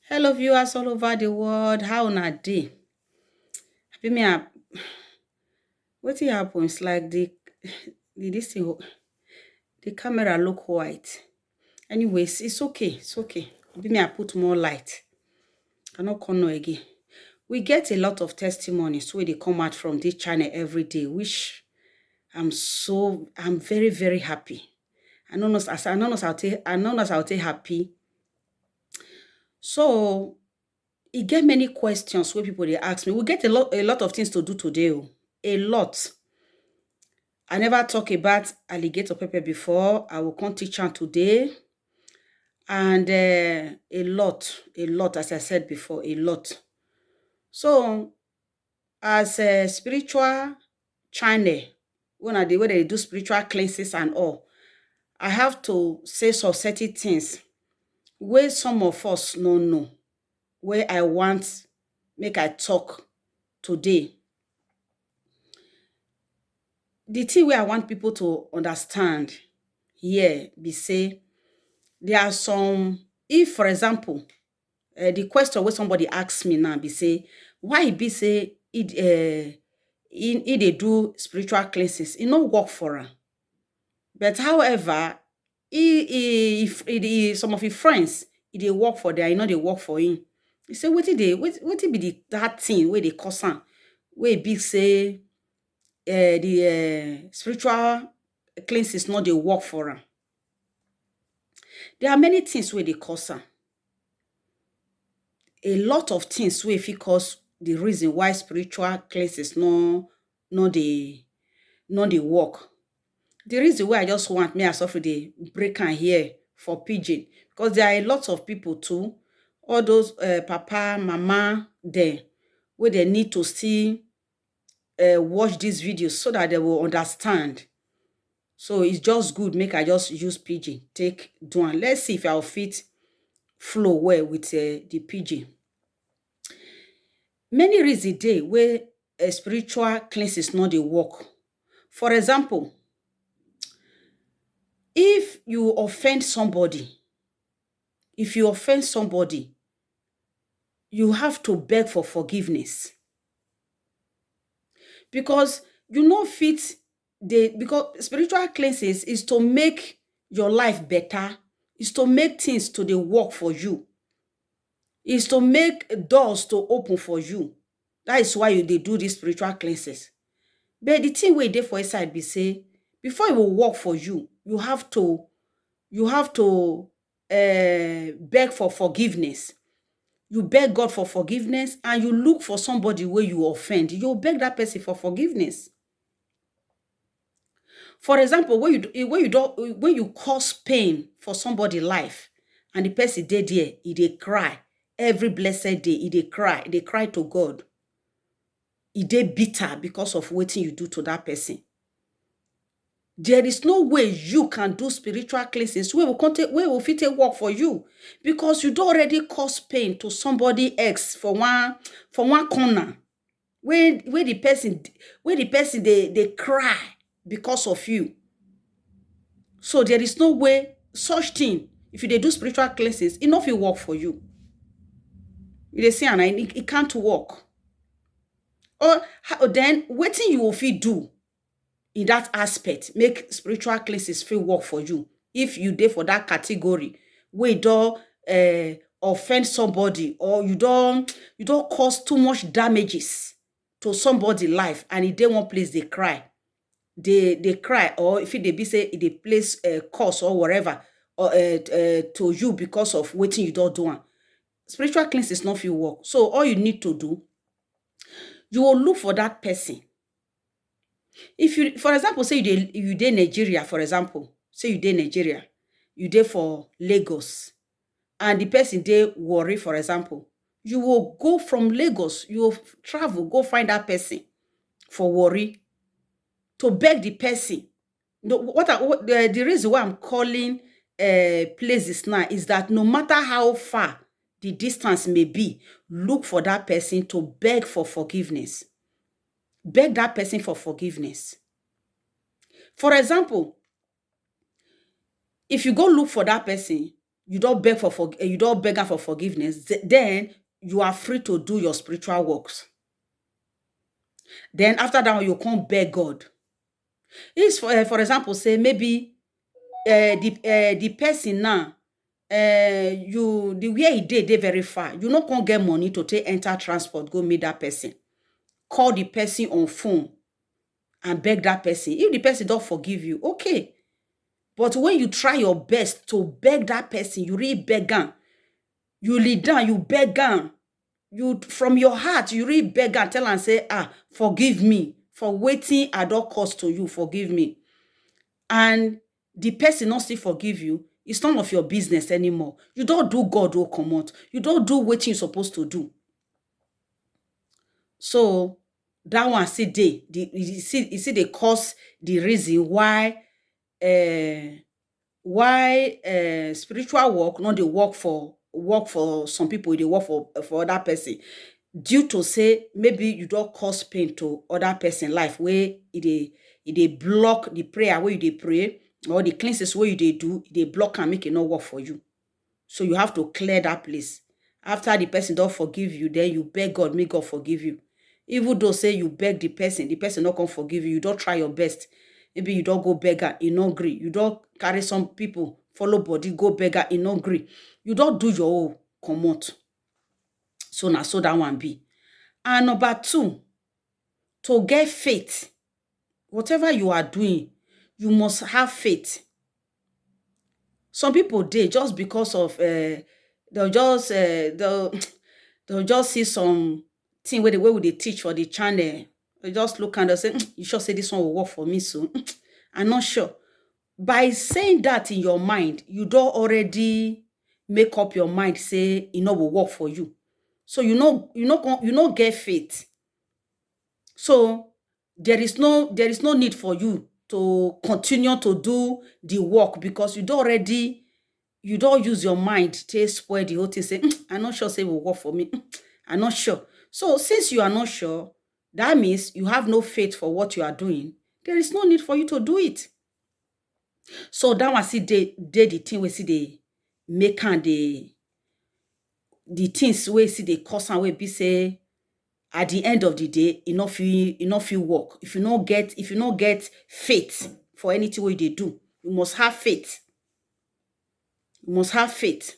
Hello viewers all over the world. How na dey? Happy me up. Wetin happen is like the this thing, the camera look white. Anyways, it's okay. It's okay. Happy me I put more light. I no come know again. We get a lot of testimonies where they come out from this channel every day, which I'm very, very happy. I know as I'll take happy. So it get many questions where people they ask me. We get a lot of things to do today. A lot. I never talk about alligator pepper before. I will come teach am today. And a lot, as I said before, a lot. So, as a spiritual channel, when they do spiritual cleanses and all, I have to say some certain things where some of us no know, where I want make I talk today. The thing where I want people to understand here be say, there are some, if for example, the question where somebody asks me now be say, why e be say they do spiritual cleanses, it no work for am. But however, if some of his friends, it they work for them, they work for him. He say, what be that thing where they cause am, where e be say the spiritual cleanses not they work for am. There are many things where they cause am. A lot of things wey fit cause the reason why spiritual cleanses no dey work. The reason why I just want me as of dey break am here for pidgin, because there are a lot of people too, all those papa, mama, dem wey they need to still watch this video so that they will understand. So it's just good make I just use pidgin take do am. Let's see if I will fit flow well with the pidgin. Many reasons dey where spiritual cleanses not dey work. For example, if you offend somebody, you have to beg for forgiveness. Because you know fit because spiritual cleanses is to make your life better, is to make things to dey work for you, is to make doors to open for you. That is why they do these spiritual cleanses. But the thing wey dey for inside be say, before it will work for you, you have to beg for forgiveness. You beg God for forgiveness, and you look for somebody where you offend. You beg that person for forgiveness. For example, when you cause pain for somebody life, and the person dey there, they cry every blessed day. They cry to God. They bitter because of what you do to that person. There is no way you can do spiritual cleanses where will fit a work for you, because you don't already cause pain to somebody else for one corner where the person they cry because of you. So there is no way such thing, if you do spiritual cleanses, enough will work for you. You see, and it can't work. Or then wetin you will fit do in that aspect make spiritual cleanses feel work for you, if you dey for that category where you don't offend somebody, or you don't cause too much damages to somebody life, and in dey one place they cry, or if they be say they place a curse or whatever, or to you because of wetin you don't do am, spiritual cleanses not feel work. So all you need to do, you will look for that person. If you, for example, say you dey Nigeria, for example, say you dey Nigeria, you dey for Lagos, and the person dey worry, for example, you will go from Lagos, you will travel, go find that person for worry, to beg the person. The reason why I'm calling places now is that no matter how far the distance may be, look for that person to beg for forgiveness. Beg that person for forgiveness. For example, if you go look for that person, you don't beg you don't beg am for forgiveness, then you are free to do your spiritual works. Then after that one, you can't beg God. If for example, say maybe the person now, you the where he dey very far, you not can't get money to take enter transport go meet that person. Call the person on phone and beg that person. If the person don't forgive you, okay. But when you try your best to beg that person, you really beg am. You lead down, you beg am. You from your heart, you really beg am, tell am say, forgive me for waiting at all cost to you. Forgive me. And the person not still forgive you, it's none of your business anymore. You don't do God will come out. You don't do what you're supposed to do. So that one see dey, you see they cause the reason uh, why spiritual work not dey work for some people, they work for other person, due to say maybe you don't cause pain to other person life, where it dey block the prayer where you dey pray, or the cleanses where you dey do, they block and make it not work for you. So you have to clear that place. After the person don't forgive you, then you beg God, make God forgive you. Even though say you beg the person not gonna forgive you, you don't try your best. Maybe you don't go beggar, you no gree. You don't carry some people, follow body, go beggar, you no gree. You don't do your own comot. So now, so that one be. And number two, to get faith, whatever you are doing, you must have faith. Some people dey just because of they'll just they'll just see some thing where the way we dey teach for the channel. They just look and they say, you sure say this one will work for me soon? I'm not sure. By saying that in your mind, you don't already make up your mind, say it no will work for you. So you know get faith. So there is no need for you to continue to do the work, because you don't use your mind to spoil the whole thing. Say, I'm not sure say it will work for me. I'm not sure. So since you are not sure, that means you have no faith for what you are doing. There is no need for you to do it. So that one see the thing we see they make and the things we see they cause and we be say at the end of the day, enough you work. If you not get faith for anything what they do, you must have faith. You must have faith.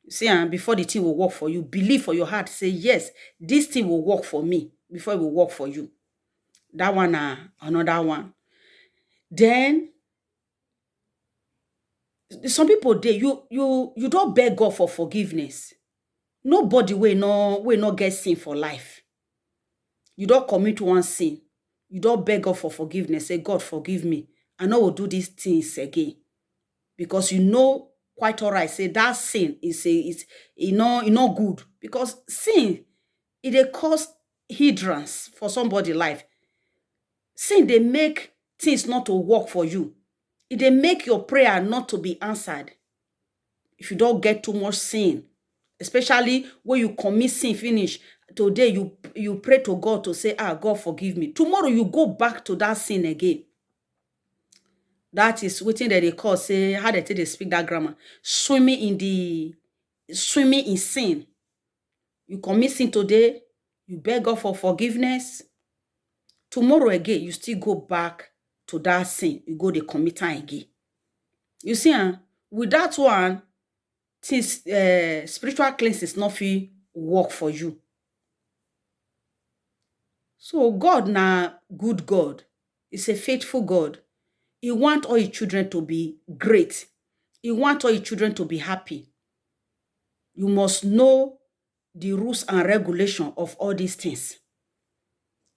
You see, and before the thing will work for you, believe for your heart. Say, yes, this thing will work for me before it will work for you. That one, another one. Then some people you don't beg God for forgiveness. Nobody will not get sin for life. You don't commit one sin. You don't beg God for forgiveness. Say, God, forgive me. I know will do these things again. Because you know quite all right. Say that sin is not good. Because sin, it cause hindrance for somebody life. Sin, they make things not to work for you. It make your prayer not to be answered. If you don't get too much sin, especially when you commit sin finish, today you pray to God to say, God forgive me. Tomorrow you go back to that sin again. That is what they call, say, how they speak that grammar, swimming in sin. You commit sin today, you beg God for forgiveness. Tomorrow again, you still go back to that sin. You go the commit again. You see, with that one, since spiritual cleansing not fit work for you. So God na good God. He's a faithful God. He want all his children to be great. He want all his children to be happy. You must know the rules and regulation of all these things.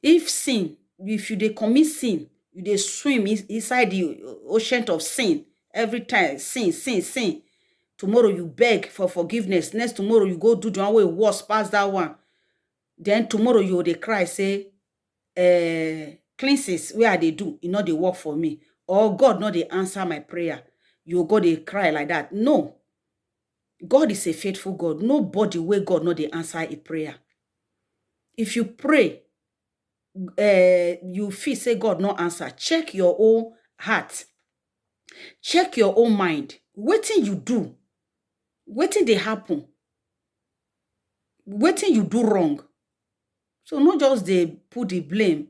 If you dey commit sin, you dey swim inside the ocean of sin every time, sin. Tomorrow you beg for forgiveness. Next tomorrow you go do the one way worse past that one. Then tomorrow you dey cry, say, cleanses where they do, it not they work for me. Or God not they answer my prayer. You go they cry like that. No. God is a faithful God. Nobody where God not they answer a prayer. If you pray, you feel say God not answer, check your own heart. Check your own mind. Wetin you do Wetin dey happen? Wetin you do wrong? So not just they put the blame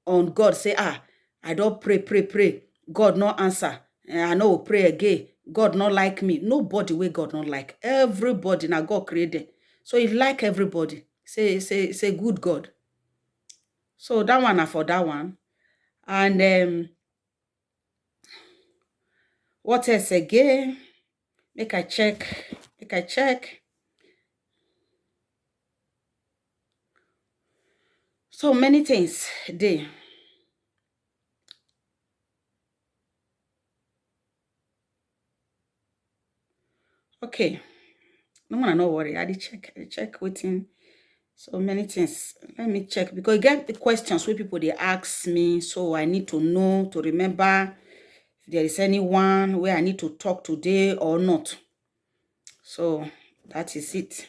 on God, say, I don't pray, pray, pray. God not answer. I no go pray again. God not like me. Nobody wey God not like. Everybody now God created. So he like everybody. Say good God. So that one na for that one. And what else again? Make I check. Make I check. So many things dey. Okay. No man, no worry. I dey check wetin. So many things. Let me check because you get the questions where people they ask me. So I need to know, to remember if there is anyone where I need to talk today or not. So that is it.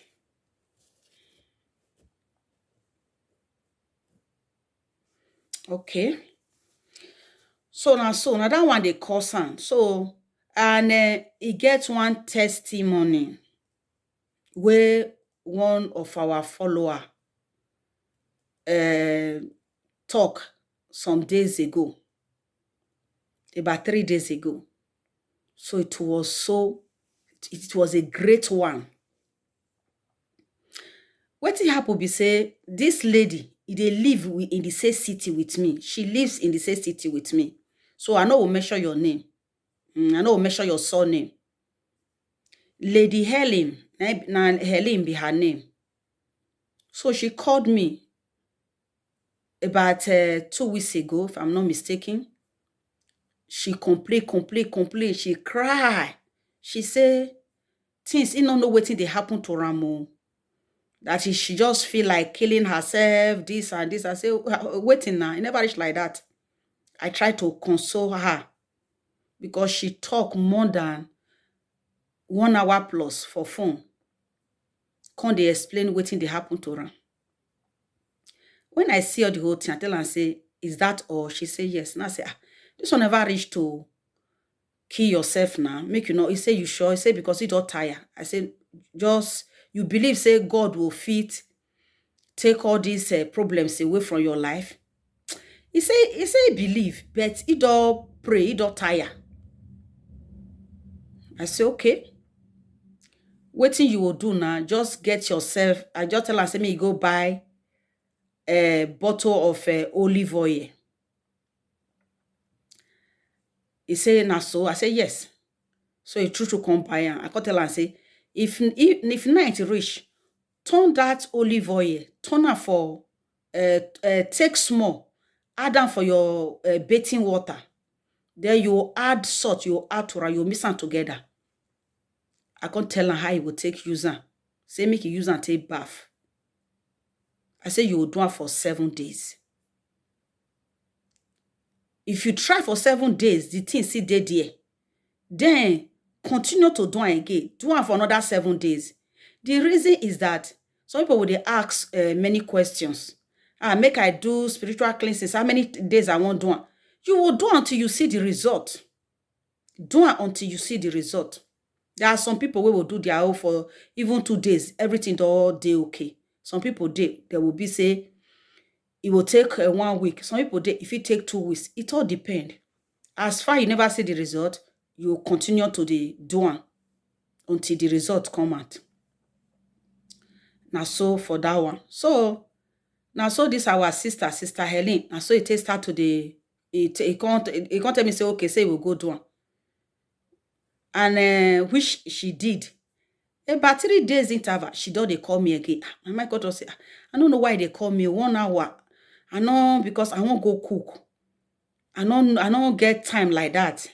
Okay. So now that one they call am. So and he gets one testimony where one of our follower talk some days ago, about 3 days ago. So it was a great one. Wetin happen be say this lady, they live in the same city with me. She lives in the same city with me. So I know will measure your name. I know will measure your surname. Lady Helen, na Helen be her name. So she called me about 2 weeks ago, if I'm not mistaken. She complain. She cry. She say, things, you don't know wetin dey happen to Ramo. That she just feel like killing herself, this and this. I say, waiting now. It never reach like that. I try to console her because she talk more than 1 hour plus for phone. Can't they explain wetin dey happen to her? When I see her the whole thing, I tell her, say, is that all? She say, yes. And I say, this one never reach to kill yourself now. Make you know. He say, you sure? He say, because you don't tire. I say, just, you believe, say, God will fit, take all these problems away from your life. He say he believe, but he don't pray, he don't tire. I say, okay. Wetin you will do now, just get yourself, I just tell her, say, me go buy a bottle of olive oil. He say, na so. I say, yes. So he true come buy am. I can tell her, say, if night reach, turn that olive oil, turn am for, take small, add am for your bathing water. Then you add salt, you add to it, you mix them together. I can't tell her how you will take use am. Say make you use am take bath. I say you will do it for 7 days. If you try for 7 days, the thing still dey there. Then continue to do it again. Do it for another 7 days. The reason is that some people will ask many questions. Make I do spiritual cleanses. How many days I won't do it? You will do until you see the result. Do it until you see the result. There are some people who will do their own for even 2 days. Everything all day okay. Some people they will be say it will take 1 week. Some people if it take 2 weeks, it all depends. As far you never see the result, you continue to the do it until the result come out. Now so for that one. So now so this our sister Helen. Now so it start to the it can't tell me say okay, say we'll go do it. And which she did. About 3 days interval, she don't they call me again. My mind got to say, I don't know why they call me 1 hour. I know because I won't go cook. I don't get time like that.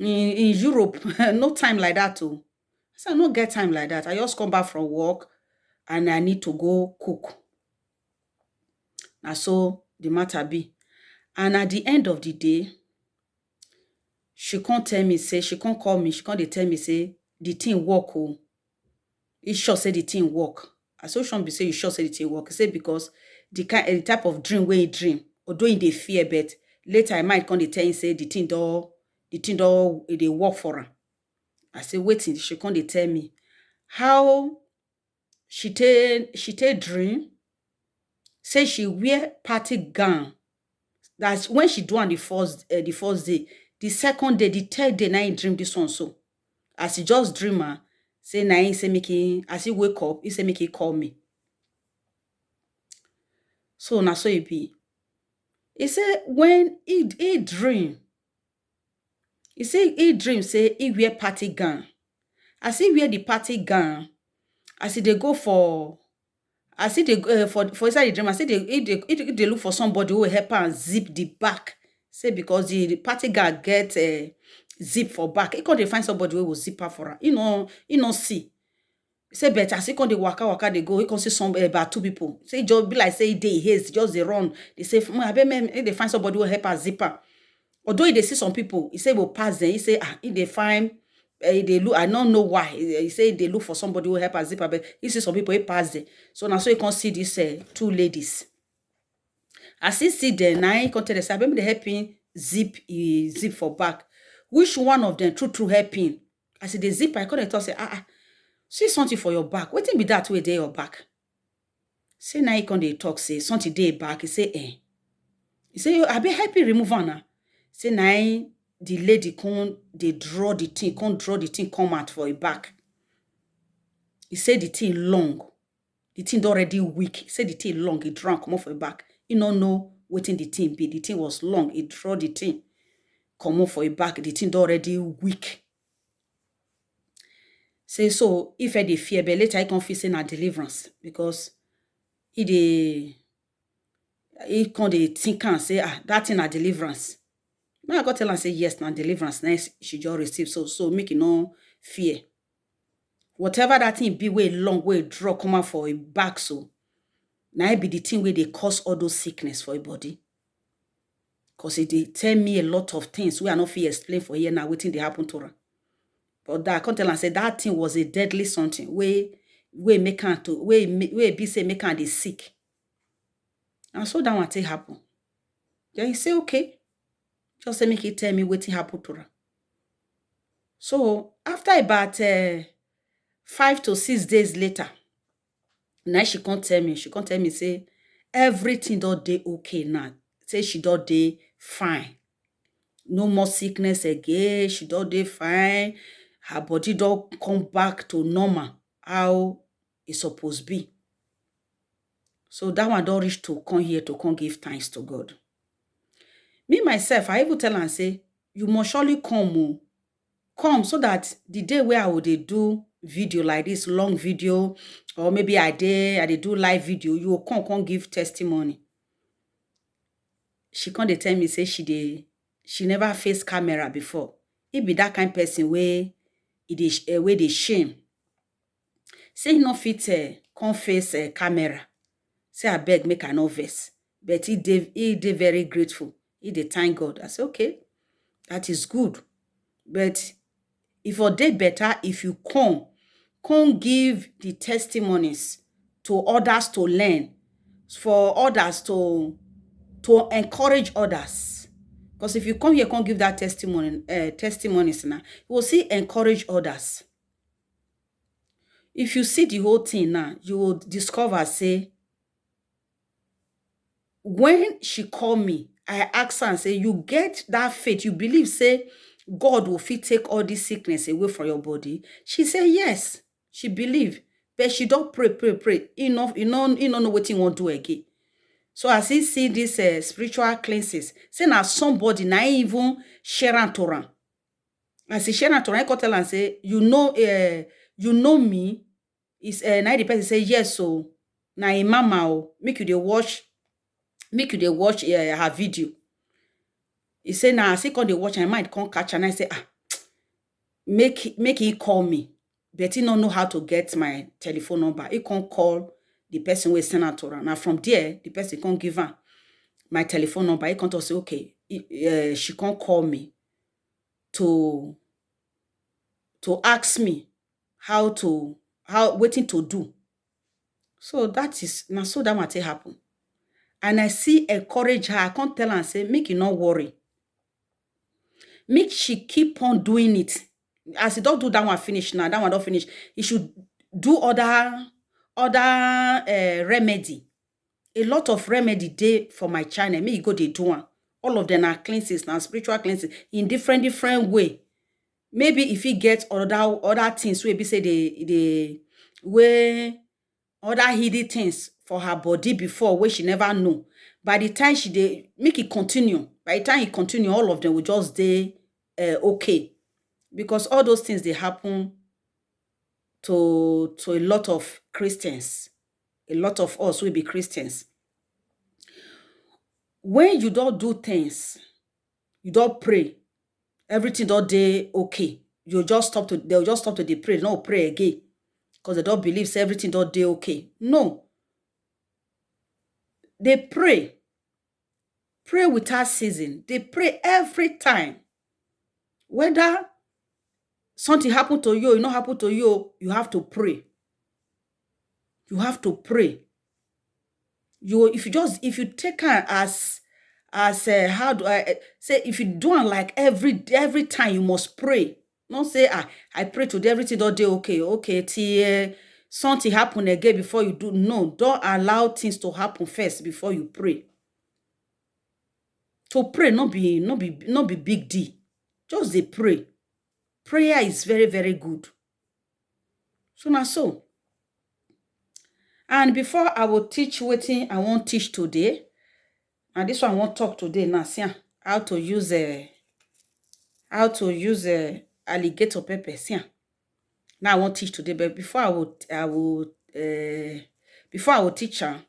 In Europe, no time like that too. I said, I don't get time like that. I just come back from work and I need to go cook. Now so the matter be. And at the end of the day, she can't tell me, say, she can't call me, she can't tell me, say, the thing work. Oh. It sure say the thing work. I so sure be say you sure say the thing work. Say because the type of dream where you dream, although in the fear, but later I might come to tell you say the thing do they work for her. I say, waiting, she come dey tell me how she take dream, say she wear party gown. That's when she do on the first day. The second day, the third day, na him dream this one so. As he just dream her, say na him say make him, as he wake up, he say make he call me. So na so it be. He say when he dream, he dream say he wear party gown. As he wear the party gown, as he dey go for, as he dey for inside the dream, as he dey look for somebody who will help her and zip the back. Say because the party gown get zip for back, he can't find somebody who will zip her for her. He no see. Say but as he come dey waka dey go, he can see some about two people. Say just be like say they haste, just they run. They say, they find somebody who will help her zip her. Although they see some people, he say will pass them. He say if they find, they look. I don't know why. He say they look for somebody who will help her zip her, but he see some people he pass them. So now so you can see these two ladies. As he see them, now he can tell us, maybe they helping zip for back. Which one of them true helping? As they zip, I couldn't talk say see something for your back. Wetin be that way dey your back? Say now he come dey talk say something dey back. He say He say I be happy remove am na. Say now the lady come dey draw the thing, come out for her back. He say the thing long. The thing already weak. He say the thing long. He draw come off for her back. He no know wetin the thing be. The thing was long. He draw the thing come off for her back. The thing already weak. Say so if I dey fear, but later I can feel say na deliverance because he can dey think and say that thing na deliverance. Now I go tell her say yes, na deliverance. Next she just receive so make you no fear. Whatever that thing be way long way draw come out for a back so. Now it be the thing where they cause all those sickness for your body. Cause it tell me a lot of things we are not fit explain for here now waiting they happen to her. But that I can't tell and say that thing was a deadly something. We make her to we be say make her dey sick. And so that one take happen. Then he say okay. Just say make it tell me what happened to her. So after about 5 to 6 days later, now she can't tell me say everything don't dey okay now. Say she don't dey fine. No more sickness again. She don't dey fine. Her body don't come back to normal, how it's supposed to be. So that one don't reach to come here to come give thanks to God. Me, myself, I even tell her and say, you must surely come. Come so that the day where I would do video like this, long video, or maybe I do live video, you will come give testimony. She come dey tell me, say she never faced camera before. It be that kind of person where they shame. Say he no fit come face camera. Say I beg make I no vex. But he dey very grateful. He dey thank God. I say okay, that is good. But if you dey better, if you come give the testimonies to others to learn, for others to encourage others. Because if you come here, come give that testimonies now, you will see encourage others. If you see the whole thing now, you will discover, say, when she called me, I asked her and say, you get that faith, you believe, say, God will fit take all this sickness away from your body. She said, yes, she believe. But she don't pray. You don't know what you want to do again. So as he see this spiritual cleanses, say now somebody na even share am to am. As he share am to am, I can tell and say, you know me. Is now the person say yes, so na im mama make you dey watch her video. He say now as he come dey watch, I might come catch and I say make he call me, but he don't know how to get my telephone number. He can't call the person who send out to her. Now from there, the person can't give her my telephone number. He can't say okay, she can't call me to ask me waiting to do. So that is now so that might happen. And I see encourage her. I can't tell her and say, make you not worry. Make she keep on doing it. As he don't do that one finish now, that one don't finish. He should do other remedy. A lot of remedy dey for my channel. Me go dey do one. All of them are cleanses, now spiritual cleanses in different way. Maybe if he get other things wey be say the way other hidden things for her body before where she never know. By the time she dey make it continue, by the time he continue, all of them will just dey okay. Because all those things they happen to a lot of Christians. A lot of us will be Christians. When you don't do things, you don't pray, everything don't dey okay. They'll just stop to the pray, not pray again. Because they don't believe say everything don't dey okay. No. They pray. Pray without ceasing. They pray every time. Whether something happen to you, it not happen to you, you have to pray. You have to pray. If you take her as how do I say, if you do it like every time, you must pray. Not say I pray today, everything don't do okay till something happen again before you do. No, don't allow things to happen first before you pray. To pray not be big deal. Just dey pray. Prayer is very, very good. So now so. And before I will teach wetin I won't teach today, and this one I won't talk today now, see how to use alligator pepper. See, now I won't teach today, but before before I will teach her,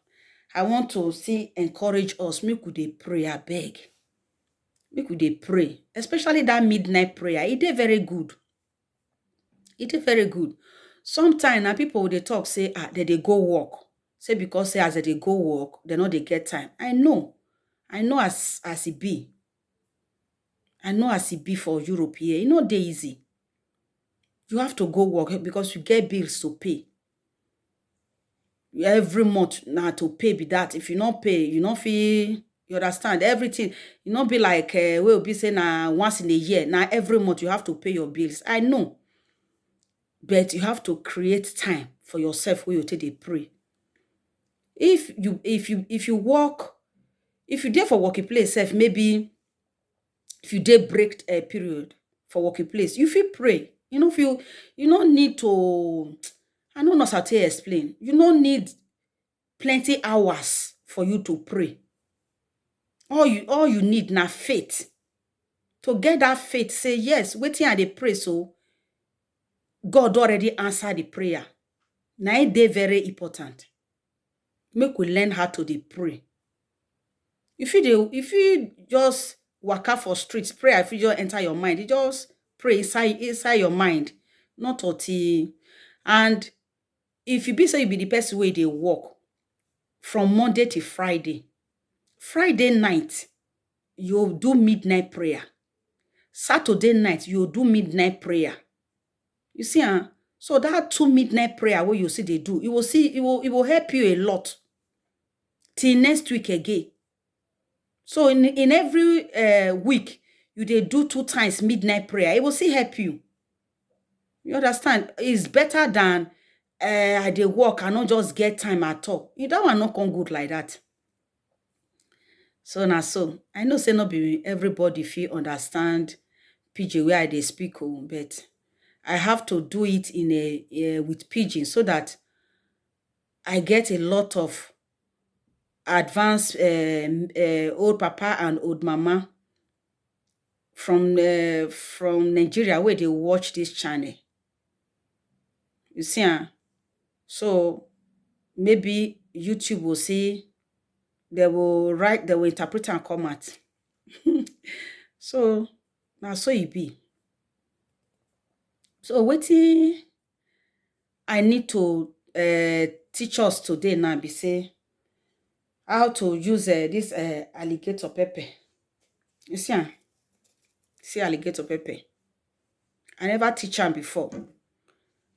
I want to encourage us. Make we dey pray, abeg. Make we dey pray, especially that midnight prayer. It is very good. It is very good. Sometimes now people they talk say they go work. Say because say as they go work, they know they get time. I know as it be. I know as it be for Europe here. It's not easy. You have to go work because you get bills to pay. Every month now to pay be that. If you not pay, you not feel, you understand everything. You not be like we'll be saying once in a year. Now every month you have to pay your bills. I know. But you have to create time for yourself where you take a pray. If you work, if you there for working place, maybe if you did break a period for working place, you feel pray. You know, you don't need to, I don't know how to explain. You don't need plenty hours for you to pray. All you need now faith. To get that faith, say yes, waiting at the pray, so God already answered the prayer. Now they very important. Make we learn how to dey pray. If you just walk out for streets, prayer, if you just enter your mind, you just pray inside your mind, not until. And if you be say you be the person where they walk from Monday to Friday, Friday night, you'll do midnight prayer. Saturday night, you'll do midnight prayer. You see, so that 2 midnight prayer where you see they do, you will see it will help you a lot till next week again. So in every week, you dey do 2 times midnight prayer. It will still help you. You understand? It's better than I dey work and not just get time at all. That one not come good like that. So now so I know say not be everybody feel understand pidgin where I dey speak, but I have to do it in with pidgin so that I get a lot of advanced old papa and old mama from Nigeria where they watch this channel. You see, so maybe YouTube will see, they will interpret and come out. So now so it be. So wetin I need to teach us today now be say how to use this alligator pepper. You see alligator pepper. I never teach them before.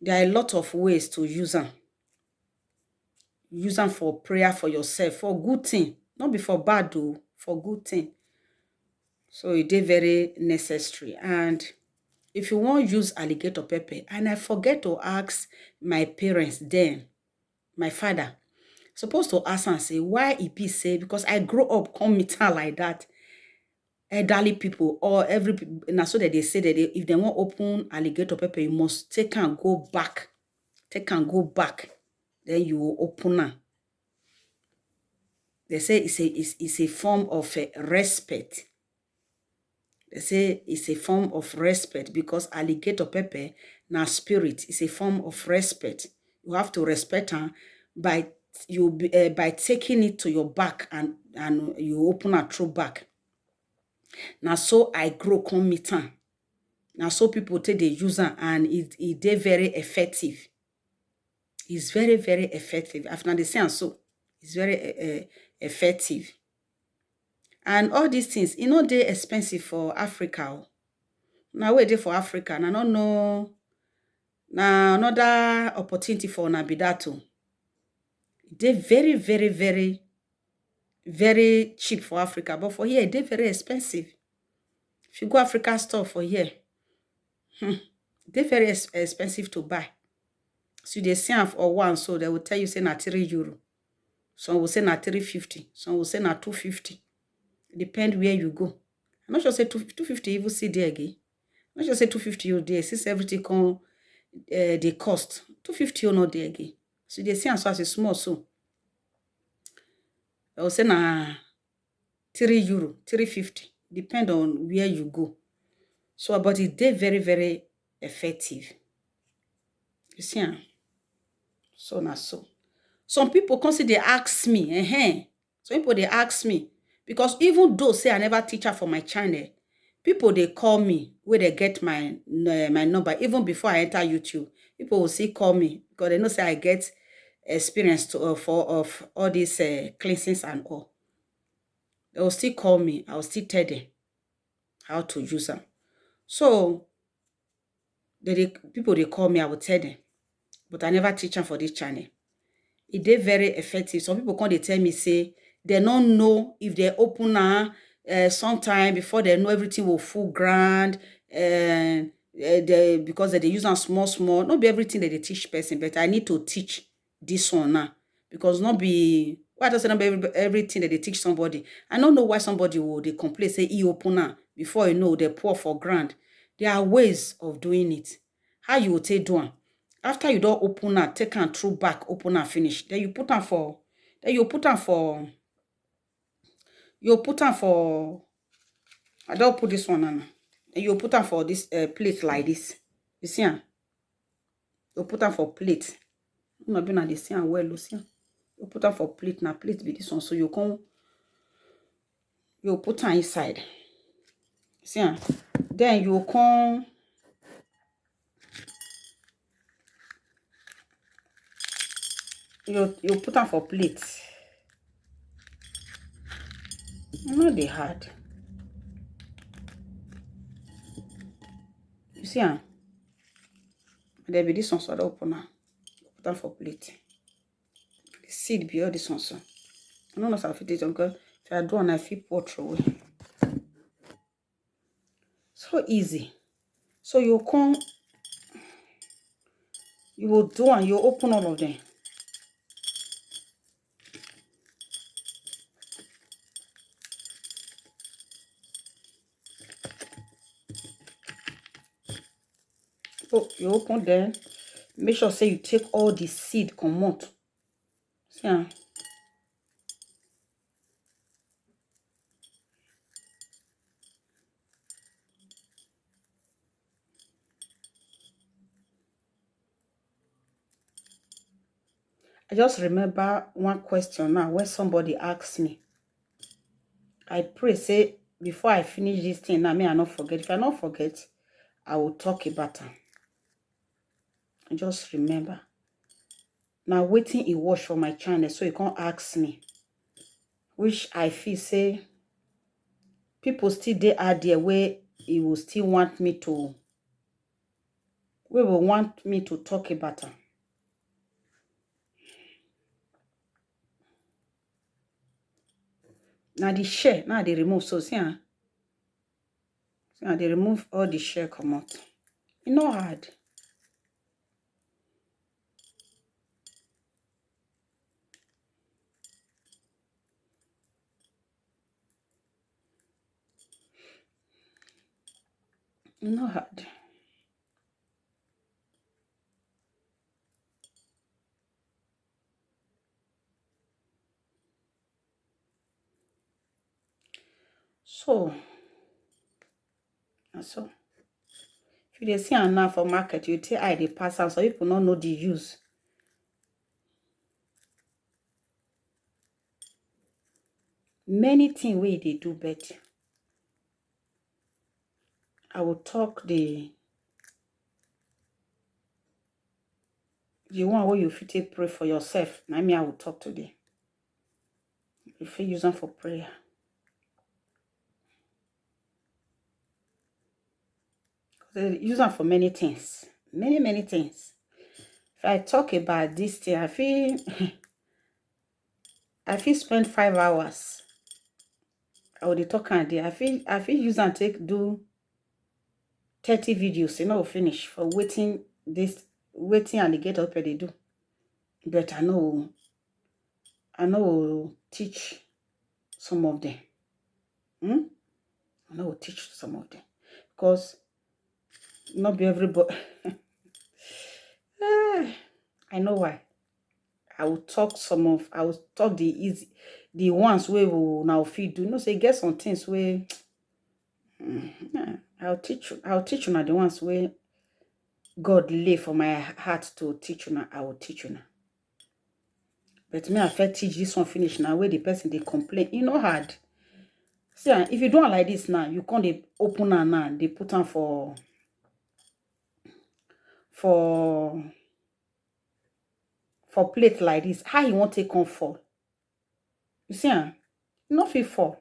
There are a lot of ways to use them. Use them for prayer for yourself, for good thing. Not before bad though, for good thing. So it is very necessary. And if you want use alligator pepper, and I forget to ask my parents then, my father, supposed to ask and say, why it be say, because I grew up come meet her like that, elderly people or every people, and so that they say that if they want open alligator pepper, you must take and go back. Take and go back. Then you will open her. They say it's a form of respect. They say it's a form of respect because alligator pepper, now spirit, is a form of respect. You have to respect her by by taking it to your back and you open her through back. Now so I grow come meet her. Now so people take the user and it they very effective. It's very, very effective. After they say so, it's very effective. And all these things, you know, they're expensive for Africa. Now we're there for Africa. And I don't know. Now another opportunity for Nabidato. They're very, very, very, very cheap for Africa. But for here, they're very expensive. If you go Africa store for here, they're very expensive to buy. So they say for one, so they will tell you say na €3. Some will say na 350. Some will say na 250. Depend where you go. I'm not sure say 250 even see there again. I'm not sure say 250 you there. Since everything come the cost. 250 you not there again. So they say as a small so. I will say na €3, 350. Depend on where you go. So but it they very, very effective. You see? So na so. Some people consider they ask me, some people they ask me, because even though say I never teach her for my channel, people they call me where they get my number. Even before I enter YouTube, people will still call me because they know say I get experience of all these cleansings and all. They will still call me. I will still tell them how to use them. So people they call me, I will tell them, but I never teach them for this channel. It is very effective. Some people come, they tell me, say, they don't know if they open sometime before they know everything will full grand, because they use them small. Not be everything that they teach person, but I need to teach this one now. Because not be, why does it not be everything that they teach somebody? I don't know why somebody will they complain, say, he open now, before you know, they pour for grand. There are ways of doing it. How you will take doing? After you don't open her, take her through back, open her, finish. Then you put her for, I don't put this one on. Then you put her for this plate like this. You see her? You put her for plate. You not be na the same well, you see her? You put her for plate, now plate be this one. So you put her inside. You see her? Then you put her for plate. Not they hard. You see her? There be this one, so I don't open her. Put her for plate. The seed be all this one, so. I don't know if I fit it because if I do and I feel pour through away. So easy. So you will do and you open all of them. So you open them. Make sure say you take all the seed come out. See how? I just remember one question now when somebody asked me. I pray say before I finish this thing now, may I not forget. If I not forget, I will talk about it. I just remember. Now waiting he watch for my channel, so you can't ask me. Which I feel say people still they are there where he will still want me to. We will want me to talk about it. Now the share, now they remove. So see, see how they remove all the share come out. e no hard. E no hard. So, na so. If you dey see am now for market, you take eye dey pass am, so people no know the use. Many things wey they do, but I will talk the one where you fit take pray for yourself. Na me I will talk today. You fit use them for prayer. They use them for many things. Many things. If I talk about this thing, I feel I feel spend 5 hours. I will talk and I feel use and take do 30 videos, you know, finish for waiting alligator pay they do. But I know teach some of them. I know teach some of them. Because not be everybody. I know why. I will talk the ones where we will now feed do. You know, say get some things where I'll teach you now the ones where God lay for my heart to teach you now. I will teach you now. But me, I first teach this one finish now where the person they complain. You know hard. See, if you do it like this now, you can't they open and now they put on for plate like this. How you want to take on fall? You see, not fit fall.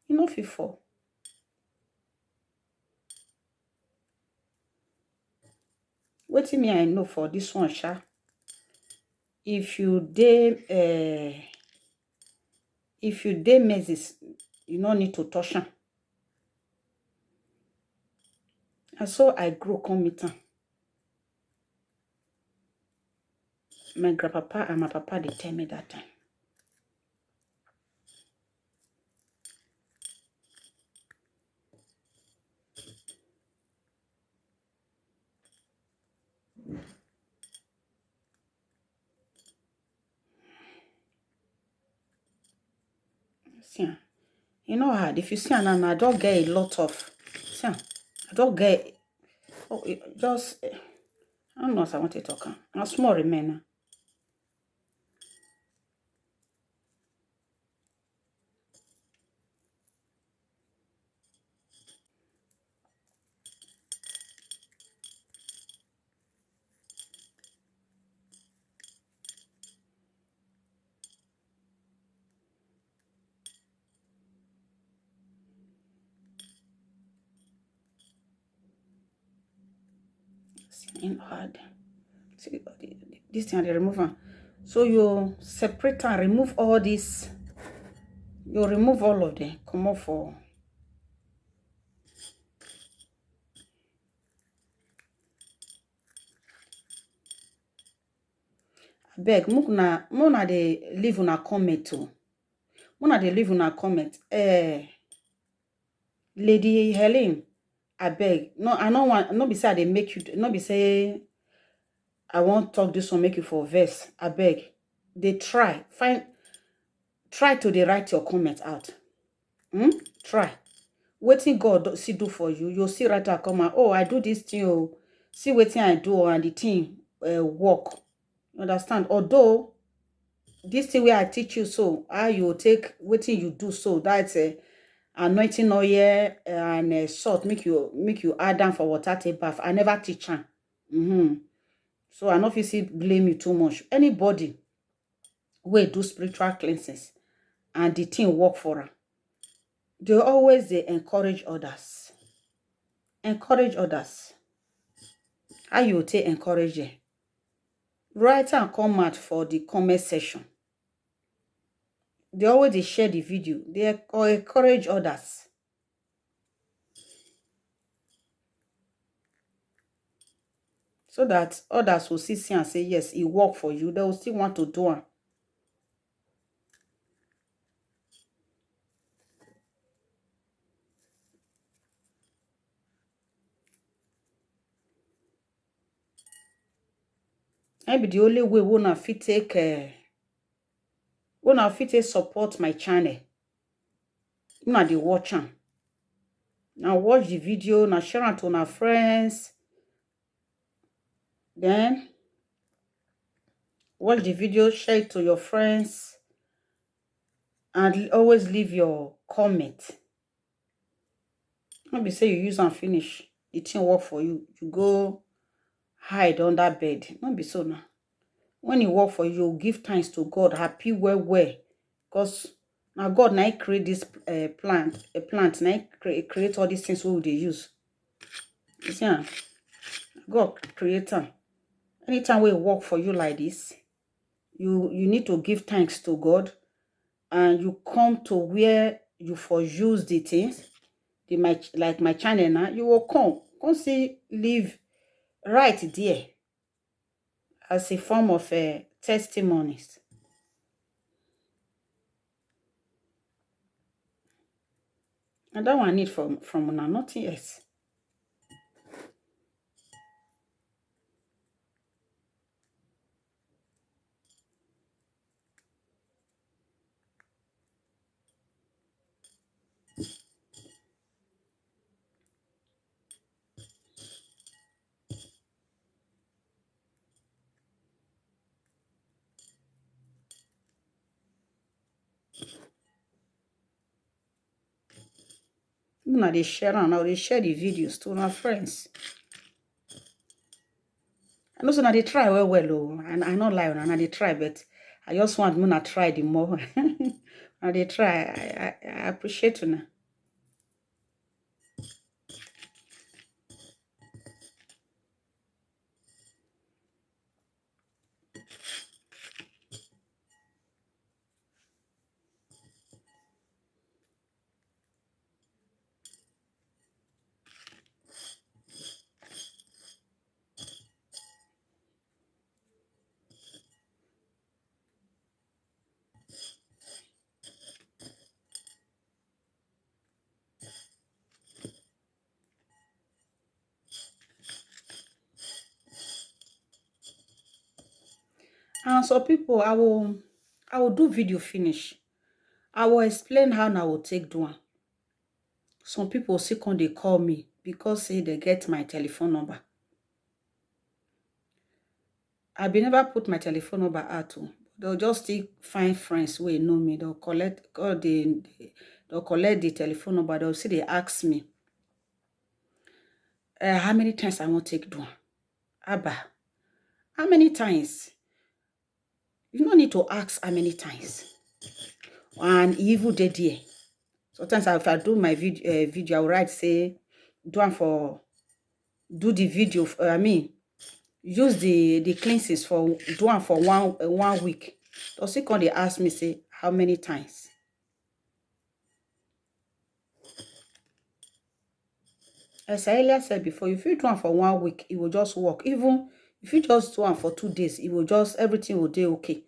You not fit fall. Wetin me I know for this one, sha. If you dey mezes, you no need to touch am. And so I grow come meet am. My grandpapa and my papa they tell me that time. See, you know hard. If you see an I don't get a lot of. See, I don't get. Oh, just I don't know what I want to talk. I'm small remain. See, hard. See, this thing they remove am. So you separate and remove all this. You remove all of them. Come off for. Beg, muna dey leave una comment too. Muna dey leave una comment. Lady Helen, I beg. No, I don't want. No be say they make you. No be say I won't talk this one make you for verse. I beg. They try to dey write your comment out. Try. Wetin God see do for you. You'll see write a comment. Oh, I do this thing. Oh, see wetin I do and the thing work. Understand? Although this thing where I teach you so, how you take wetin you do so, that's anointing oil and salt, make you add down for water take bath. I never teach am. So I no fit see blame you too much. Anybody wey do spiritual cleanses and the thing work for am, they always encourage others. Encourage others. How you take encourage them? Write and come out for the comment section. They always dey share the video. They encourage others. So that others will see and say, yes, it worked for you. They will still want to do it. Maybe the only way una fit take support my channel. Una dey watch am. Now watch the video, now share it to our friends. Then watch the video, share it to your friends, and always leave your comment. Don't be say you use and finish. The thing work for you. You go hide under bed. Don't be so now. When it work for you, give thanks to God. Happy well. Because now God now create this plant. A plant now create all these things we they use. You see, God create them. Anytime we work for you like this, you need to give thanks to God, and you come to where you for use the things, like my channel now, you will come see live right there as a form of testimonies. And that one I need from una, nothing else. Una they share and now they share the videos to our friends. I know so now they try well, oh, and I not lie, and they try, but I just want Muna try the more. And they try. I appreciate you now. And so people, I will do video finish. I will explain how I will take do one. Some people still come they call me because say they get my telephone number. I be never put my telephone number out. They'll just still find friends who know me. They'll collect the telephone number. They'll see they ask me how many times I want to take do one. Abba, how many times? You don't need to ask how many times. And even the day. Sometimes if I do my video, I will write say do the video. Use the cleanses for do one for 1 week. So see, when they ask me say how many times. As I earlier said before, if you do one for 1 week, it will just work. Even if you just do one for 2 days, it will just everything will be okay.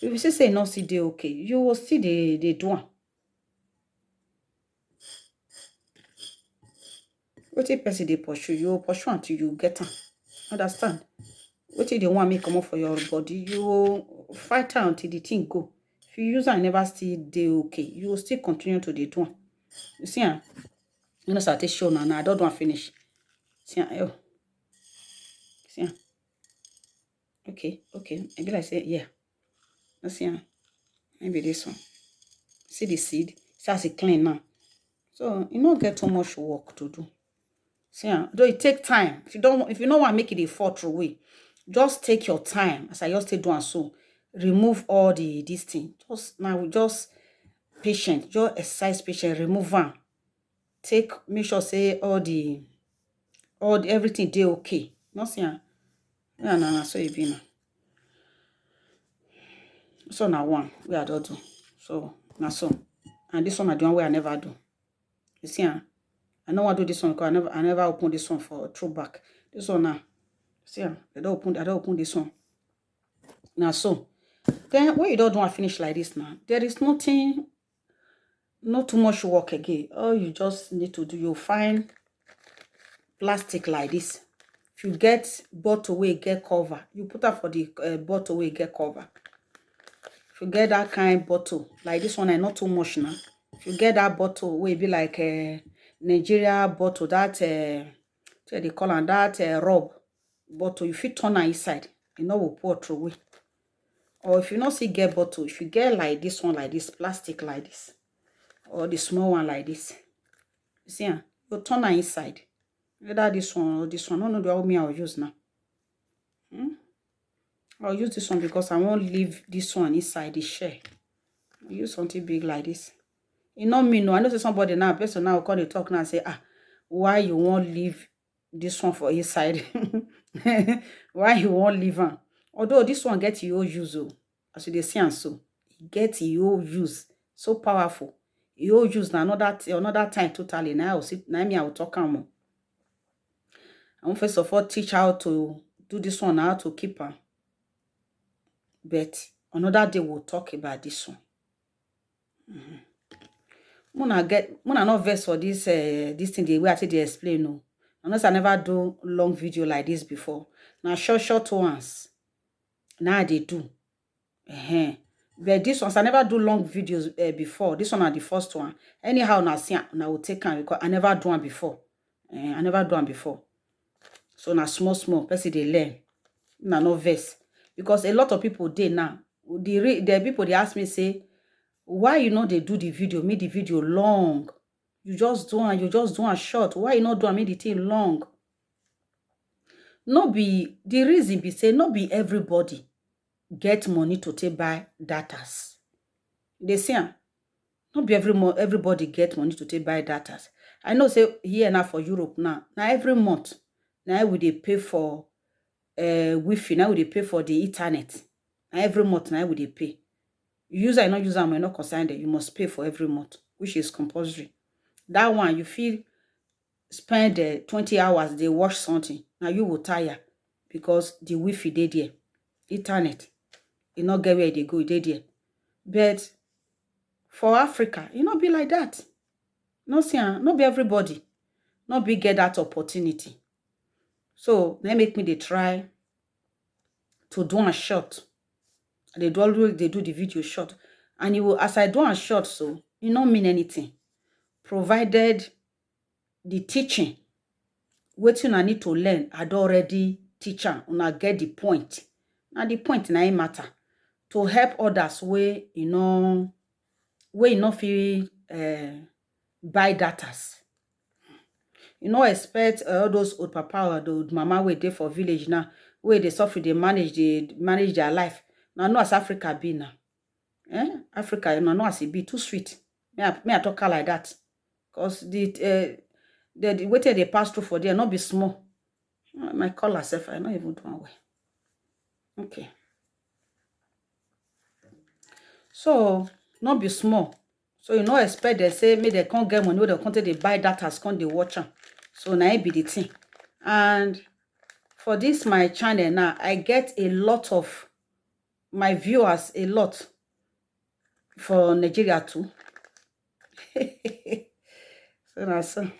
If you say not see day okay, you will see the do one. What if person they pursue, you will pursue until you get them. Understand? What if they want me come up for your body, you will fight her until the thing go. If you use and never see day okay, you will still continue to do one. You see, you know, start to show now. I don't want to finish. See, oh, see, okay. Maybe I say yeah. Let's see, maybe this one. See the seed. See as it clean now. So you don't get too much work to do. See, though it take time. If you don't want to make it a fall through way, just take your time. As I just take doing so, remove all this thing. Just patient. Just exercise patient. Remove them. Make sure say all the everything dey okay. Not see, no. So it be now. So now one we are done do. So Now so. And this one I do one way I never do. You see, I know I do this one because I never open this one for throwback. This one now. See, I don't open this one. Now so. Then when you don't want to finish like this now, there is nothing, not too much work again. All you just need to do, you find plastic like this. If you get bottle where you get cover, you put up for the bottle where you get cover. If you get that kind bottle, like this one, not too much now. If you get that bottle where it be like a Nigeria bottle, that what they call it, that rub bottle, you fit turn on inside, you know, will pour through away. Or if you not see get bottle, if you get like this one, like this, plastic like this, or the small one like this, you see, you turn on inside. Either this one or this one. No, the one I'll use now. I'll use this one because I won't leave this one inside the shell. I'll use something big like this. You know me, no. I know say somebody now, person now will call the talk now and say, why you won't leave this one for inside? Why you won't leave one? Although this one gets your use, as you see and so, it gets your use. So powerful. Your use now another time totally. Now I will talk more. I want first of all teach how to do this one, how to keep her. But another day we'll talk about this one. Muna not vex for this thing the way I they explain no. Unless I never do long video like this before. Now short ones. Now they do. But this ones I never do long videos before. This one are the first one. Anyhow, now will take time because I never do one before. I never do one before. So now small person they learn. Now no vex. Because a lot of people they now. The people they ask me say, why you know they do the video, make the video long? You just do a short. Why you not do make the thing long? No be the reason be say not be everybody get money to take buy datas. They say not be everybody get money to take buy datas. I know say here now for Europe now every month now we they pay for Wi-Fi, now we they pay for the internet. Now every month now we they pay. User and not user may not concern that you must pay for every month, which is compulsory. That one you feel spend 20 hours they watch something. Now you will tire because the Wi-Fi they there, internet, you not get where they go they there. But for Africa, it not be like that. Not be everybody, not be get that opportunity. So they make me they try to do a short. They do the video short. And you will, as I do a short, so it don't mean anything. Provided the teaching, what you need to learn, I'd already teacher, una get the point. Now the point na matter. To help others where you know feel buy datas. You know, expect all those old papa or the old mama where they for village now, where they suffer, they manage their life. Now, no as Africa be now. Africa, no as it be too sweet. May I talk like that? Because the way they pass through for there, not be small. My color self, I not even do one way. Okay. So, not be small. So, you know, expect they say, maybe they can't get money, they can't they buy that as can't they watch them. So, now it be the thing. And for this, my channel now, I get a lot of my viewers, a lot for Nigeria too. So now, so.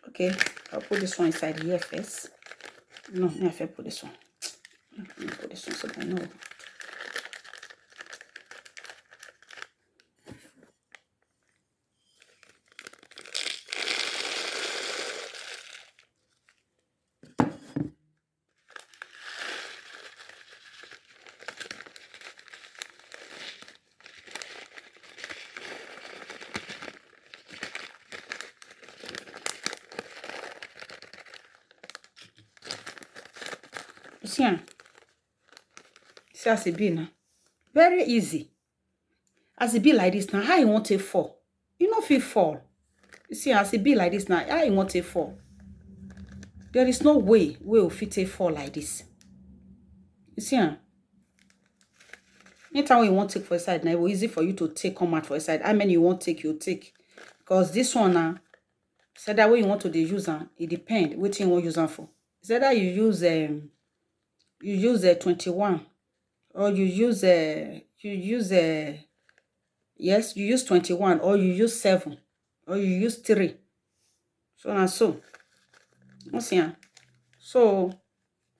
Okay, I'll put this one inside here first. No, I have to put this one. Let me put this one so I know. See as it be now. Very easy. As it be like this now, how you want to fall? You know if you fall. You see, as it be like this now, how you want to fall? There is no way we will fit a fall like this. You see, Anytime you want take for side, now it will easy for you to take come out for side. How many you want take, you take. Because this one now, say that way you want to use them, it depends what you want use them for. Say that you use 21, or you use yes, you use 21, or you use 7, or you use 3. So and so. See, so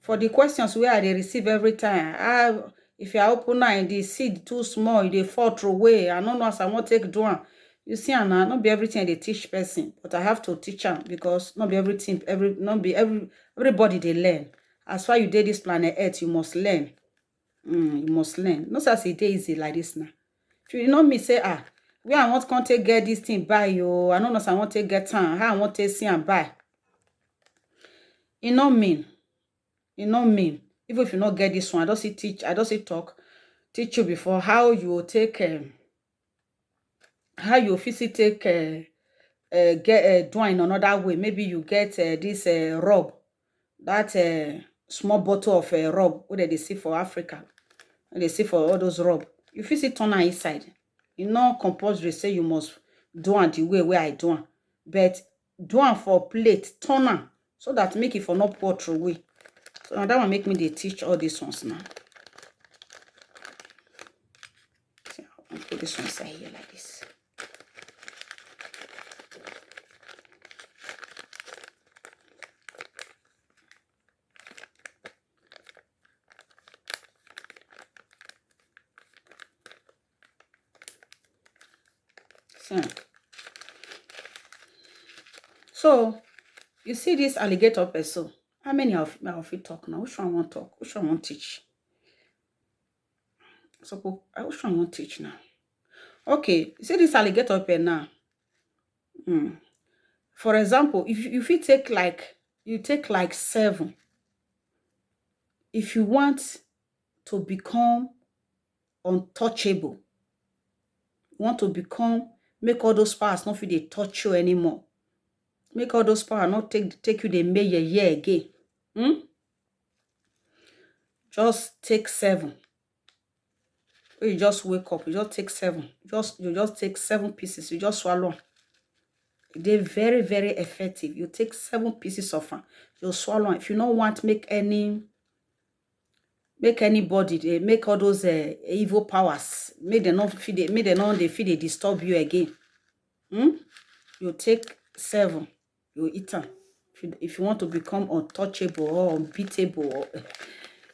for the questions where they receive every time, if you open now and the seed too small, they fall through away. I don't know as I want to take do one. You see, and not be everything they teach person, but I have to teach them because not be everything, everybody they learn. As far you did this planet Earth, you must learn. You must learn. Not as it easy like this now. If you know me say, where I want to get this thing buy you. I don't know as I want to get time. How I want to see and buy. It not mean. It not mean. Even if you not get this one, I don't see teach. I don't see teach you before how you will take how you physically take get do in another way. Maybe you get this rub, that small bottle of rub where they see for Africa, they see for all those rub. You physically turn on inside. You know compulsory say you must do it the way where I do it, but do it for plate turner so that make it for not pour through way. So now that one make me they teach all these ones now. So I'll put this one inside here like this. So you see this alligator person. How many of you talk now? Which one want talk? Which one want teach? So which one want teach now? Okay, you see this alligator pen now. For example, if you take like 7. If you want to become untouchable, you want to make all those powers not feel they touch you anymore. Make all those powers not take you the year again. Just take 7. When you just wake up, you just take 7. You just take 7 pieces. You just swallow. They're very, very effective. You take 7 pieces of them. You swallow. If you don't want to make anybody, they make all those evil powers. Make them not feel they disturb you again. You take 7. You eat them. If you want to become untouchable or unbeatable,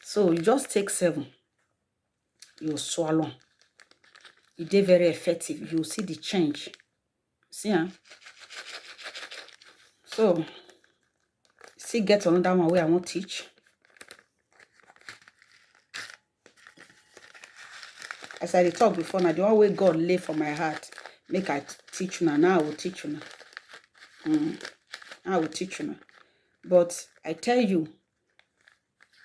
so you just take 7. You swallow. They're very effective. You see the change. See, huh? So, see, get another one where I want to teach. As I talked before, now the one way God lay for my heart, make I teach you now. Now I will teach you now. I will teach you now. But I tell you,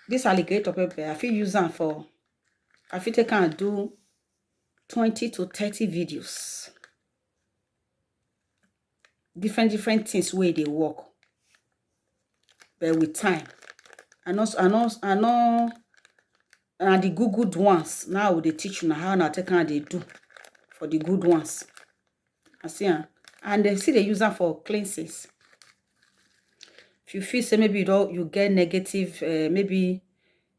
this alligator pepper, I feel use them for. I feel they can do 20 to 30 videos. Different things where they work. But with time. I know and the good ones. Now they teach you now how to take they do for the good ones. I see, and they see they use them for cleanses. If you feel say maybe you get negative, maybe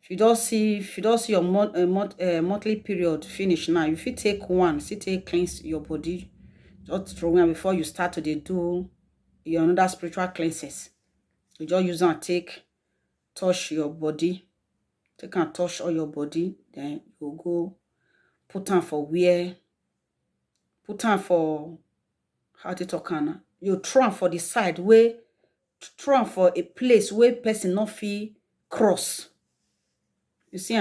if you don't see your monthly period finish now, if you take one, see take cleanse your body, just throw in before you start to do your another spiritual cleanses. You just use and touch your body, take and touch all your body, then you go put on for where, put on for how to talk now. You throw for the side where, throw for a place where person not feel cross. You see,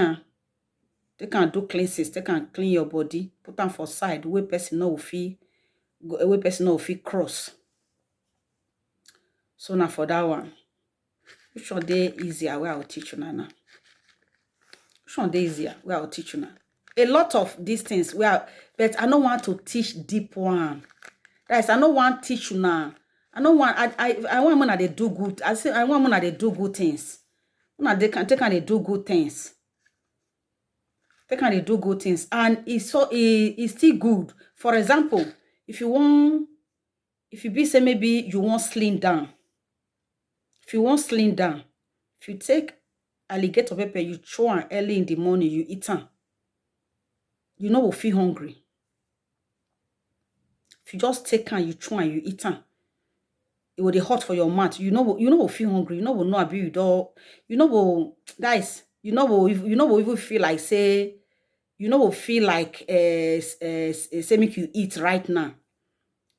they can do cleanses, they can clean your body, put on for side where person no feel cross. So now for that one, which one they easier where I'll teach you now. Which one they easier where I'll teach you now. A lot of these things but I don't want to teach deep one. Guys, I don't want to teach you now. I don't want I want when they do good. I say I want when they do good things. When they can take and they do good things. Take am dey do good things, and it's still good. For example, if you be say maybe you want slim down, if you take alligator pepper, you chew am early in the morning, you eat am, you no go feel hungry. If you just take am, you chew am, you eat am, it will dey hot for your mouth. You no go feel hungry. You no go know abi you don. You no go, that is, you no go even feel like say, you no go feel like say make you eat right now.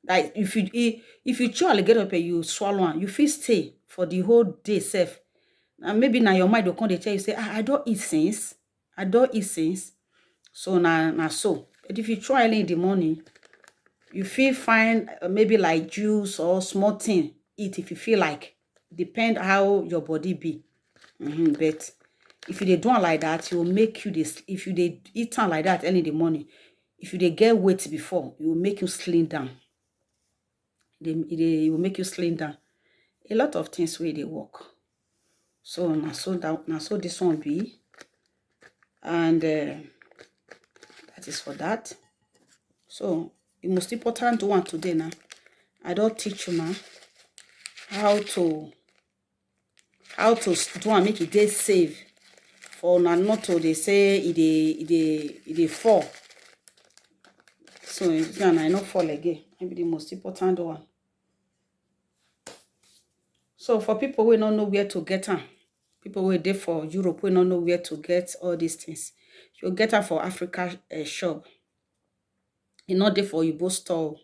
Like if you chew alligator pepper, you swallow am, you fit stay for the whole day sef. And maybe now your mind will come, they tell you, say, I don't eat since. I don't eat since. So now so. But if you try early in the morning, you feel fine, maybe like juice or small thing, eat if you feel like. Depend how your body be. But if you dey do it like that, it will make you this. If you dey eat am like that early in the morning, if you dey get weight before, it will make you slim down. It will make you slim down. A lot of things where they work. So now so this one be, and that is for that. So the most important one today now, I don't teach you now how to do and make it dey safe. For now not to they say it fall. So I not fall again. Maybe the most important one. So for people who don't know where to get them, people who are there for Europe who don't know where to get all these things, you get them for Africa shop. You not there for Igbo store.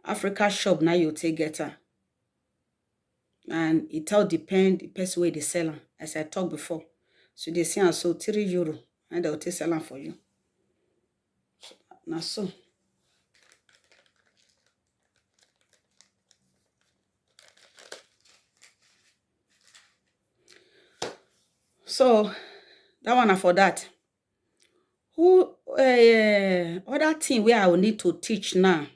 Africa shop now you take get them. And it all depend the person where they sell them, as I talked before. So they say so €3 and they'll take sell them for you. Now so. So that one for that. Who other thing where I will need to teach now?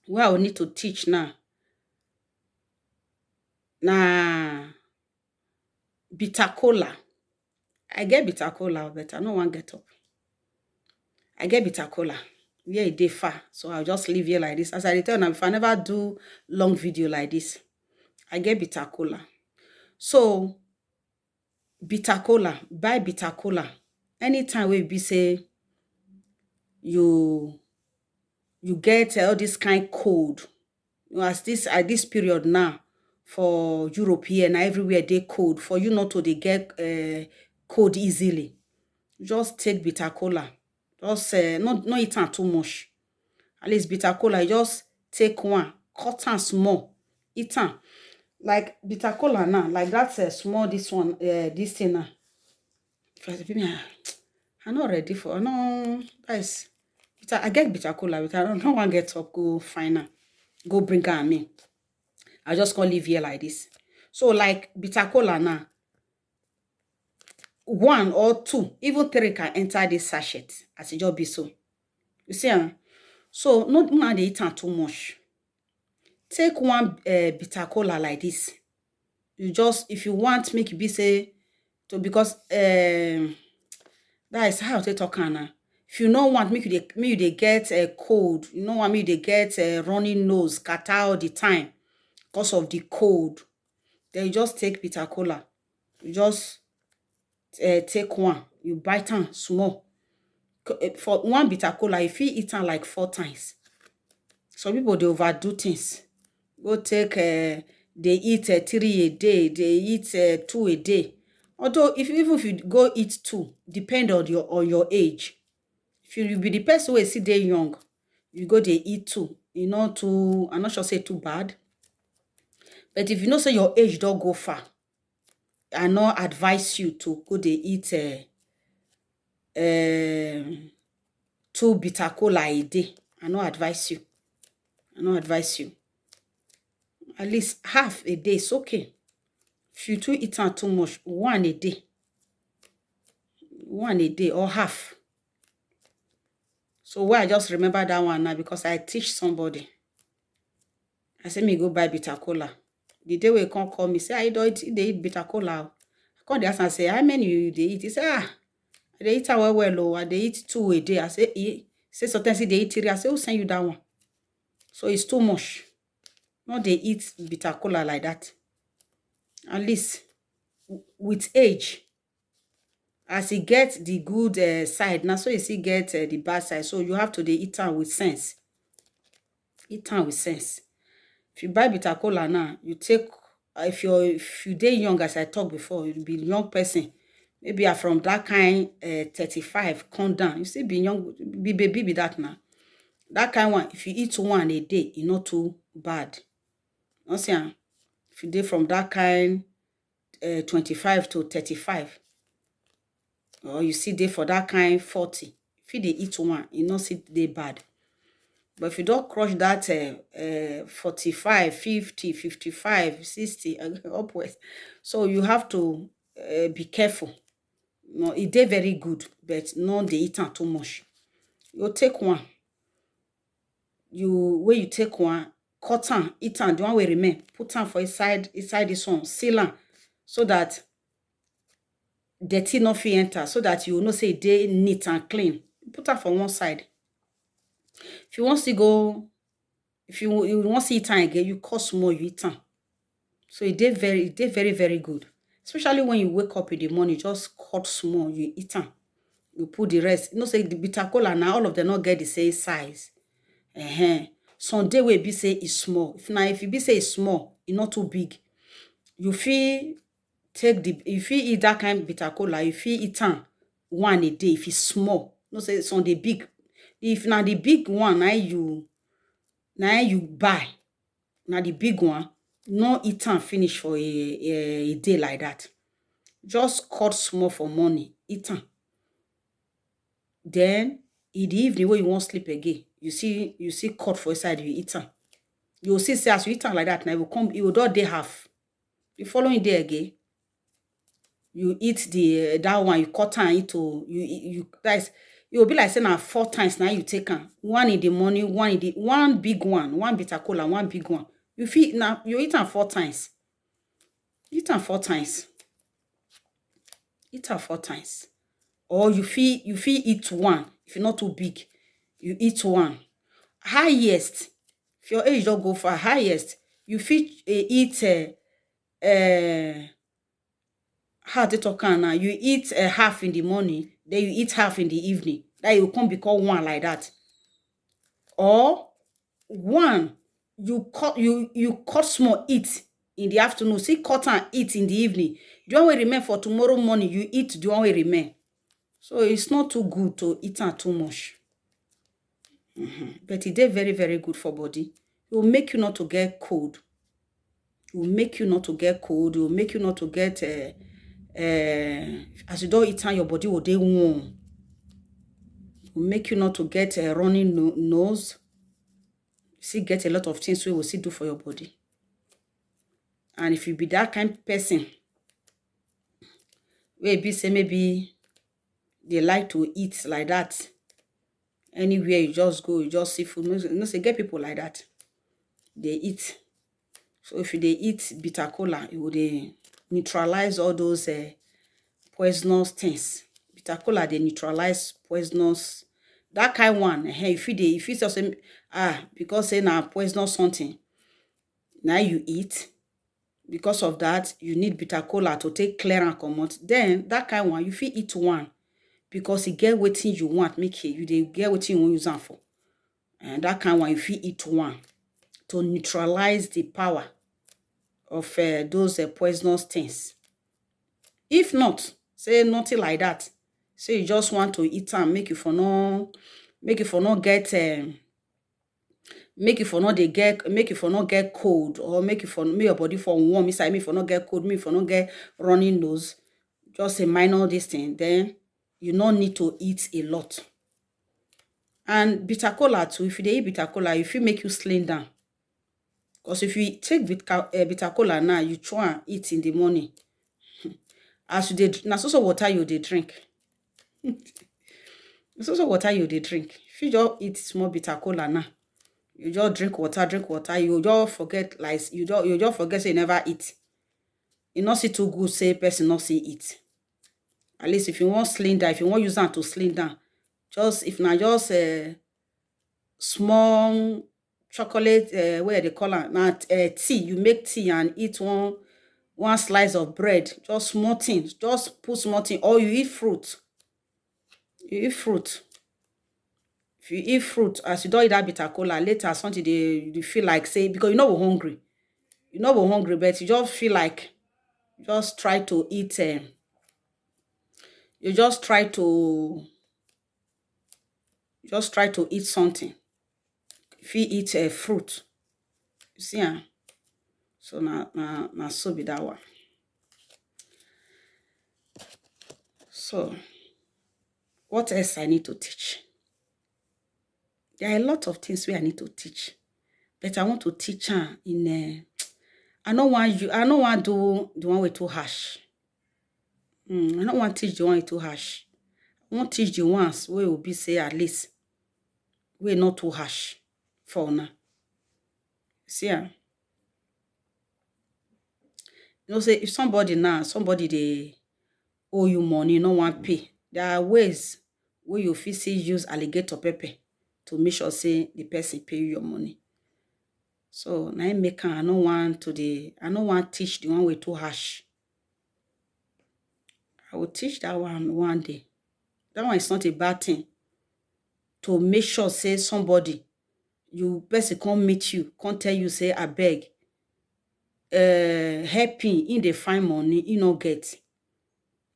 Where I will need to teach now? Nah, bitter cola. I get bitter cola, but I no want get up. I get bitter cola. Yeah, it dey far, so I'll just leave here like this. As I tell now, if I never do long video like this, I get bitter cola. So bitter cola, buy bitter cola. Anytime we be say you get all this kind cold, at this period now for Europe here, now everywhere they cold, for you not to they get cold easily. Just take bitter cola. Just not eat am too much. At least bitter cola, you just take one, cut am small, eat am. Like bitter cola now, like that's small. This one, this thing now. I'm not ready for. No, guys. I get bitter cola, but I don't want to get up, go find her, go bring her and me. I just can't live here like this. So like bitter cola now, 1 or 2, even 3 can enter this sachet as it just be so. You see, so not now they eat too much. Take one bitter cola like this. You just, if you want, make it be say to, because that is how they talk now. If you don't want, make you get a cold. You don't want me to get a running nose, catarrh all the time because of the cold. Then you just take bitter cola. You just take one. You bite them small. For one bitter cola, if you eat them like 4 times. Some people, they overdo things. Go take, they eat 3 a day. They eat 2 a day. Although, even if you go eat 2, depend on your age. If you be the person who is still young, you go they eat 2. You know, too, I'm not sure say too bad. But if you know say your age don't go far, I not advise you to go they eat 2 bitter cola a day. I not advise you. At least half a day is okay. If you too eat too much, 1 a day. 1 a day or half. So why I just remember that one now, because I teach somebody. I say me go buy bitter cola. The day we can't call me, say I don't eat, they eat bitter cola. I come dey ask and say, how many you they eat? He say, I dey eat am well oh. I dey eat 2 a day. I say say sometimes they eat 3. I say who send you that one? So it's too much. Not they eat bitter cola like that. At least with age, as he get the good side, now so you see get the bad side. So you have to dey eat am with sense. Eat am with sense. If you buy bitter cola now, you take if you dey young, as I talked before, you be young person. Maybe you are from that kind 35, come down. You still be young, be baby be that now. That kind one, if you eat one a day, it's not too bad. You see, if you dey from that kind 25 to 35, or you see dey for that kind 40, if you dey eat one, you not see dey bad. But if you don't crush that 45, 50, 55, 60 upwards, so you have to be careful. No, it dey very good, but not dey eat am too much. You take one. When you take one, cut am, eat am, the one will remain. Put am for inside this one, seal am, so that dirty no fit enter, so that you know say dey neat and clean. Put am for one side. If you want to go, if you want to eat am again, you cut small, you eat am. So it dey very, very good. Especially when you wake up in the morning, just cut small, you eat am. You put the rest. You know, say the bitter cola now, all of them not get the same size. Some day will be say it's small. If you be say it's small, it's not too big. You feel if you eat that kind of bitter cola, you feel eat am one a day. If it's small, no say some the big. If now the big one, now you buy, now the big one, no eat am finish for a day like that. Just cut small for morning, eat am. Then in the evening when you won't sleep again, you see cut for inside, you eat am. You will see say as you eat am like that, now it will not day half. The following day again, you eat that one, you cut am into guys. It will be like saying 4 times now you take am. One in the morning, one big one, one bitter cola, one big one. You eat am 4 times. Eat am 4 times. Eat am 4 times. Or you feel eat one. If you're not too big, you eat one. Highest, if your age don't go far, highest, you feel eat how they talk now. You eat half in the morning, then you eat half in the evening. That you come become one like that. Or one, you cut small, eat in the afternoon. See, cut and eat in the evening. The one will remain for tomorrow morning, you eat the one will remain. So it's not too good to eat am too much. But it is very, very good for body. It will make you not to get cold. It will make you not to get cold. It will make you not to get as you don't eat am, your body will dey warm. It will make you not to get a running nose. You see, get a lot of things we will still do for your body. And if you be that kind of person, maybe say maybe they like to eat like that. Anywhere you just go, you just see food. You know, say get people like that. They eat. So if they eat bitter cola, it would neutralize all those poisonous things. Bitter cola, they neutralize poisonous. That kind one, if you just because say now poisonous something, now you eat. Because of that, you need bitter cola to take clear and comot. Then that kind one, you fit eat one. Because you get wetin you want, make it. You get wetin you want use am for. And that kind one, you fit eat one to neutralize the power of those poisonous things. If not, say nothing like that. Say you just want to eat am, make you for not get cold, or make your body for warm inside, make you for not get cold, make you for not get running nose. Just a minor this thing, then you no need to eat a lot. And bitter cola too, if you eat bitter cola, it will make you slim down. Because if you take bitter cola now, you try and eat in the morning. As you did, na so water you dey drink. So water you dey drink. If you just eat small bitter cola now, you just drink water, you just forget, like you just forget say you never eat. You not see too good say person not see eat. At least if you want slim down, if you want use am to slim down, just if na just small chocolate, where they call am na tea, you make tea and eat one slice of bread, just small thing, just put small thing, or you eat fruit. You eat fruit. If you eat fruit, as you don't eat that bitter cola, later something you feel like say, because you know we're hungry. You know we're hungry, but you just feel like just try to eat you just try to eat something. If you eat a fruit, you see, so na so be that one. So what else I need to teach? There are a lot of things where I need to teach, but I want to teach in I don't want do the one way too harsh. I don't want to teach the one way too harsh. I want to teach the ones where will be say at least we not too harsh for now. See, you know, say if somebody they owe you money, no one pay. There are ways where you physically use alligator pepper to make sure say the person pay you your money. So now make I don't want to teach the one way too harsh. I will teach that one day. That one is not a bad thing. To make sure say somebody, you person come meet you, come tell you say I beg, helping in the find money, you know get.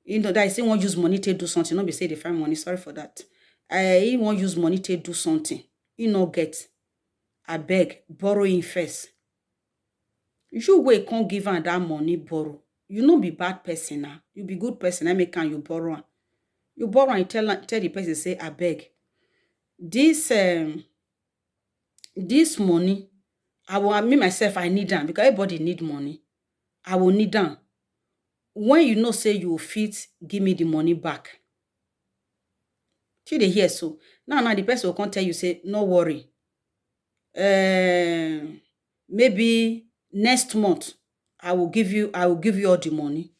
You know that I say won't use money to do something, not be say they find money. Sorry for that. He won't use money to do something. You know get. I beg, borrow in first. You way can't give her that money borrow. You no be bad person now. You be good person. I make you borrow. You borrow and tell the person say I beg. This money, me myself, I need them because everybody need money. I will need them. When you know say you fit give me the money back. Till they hear so. Now the person will come tell you say, no worry. Maybe next month I will give you all the money.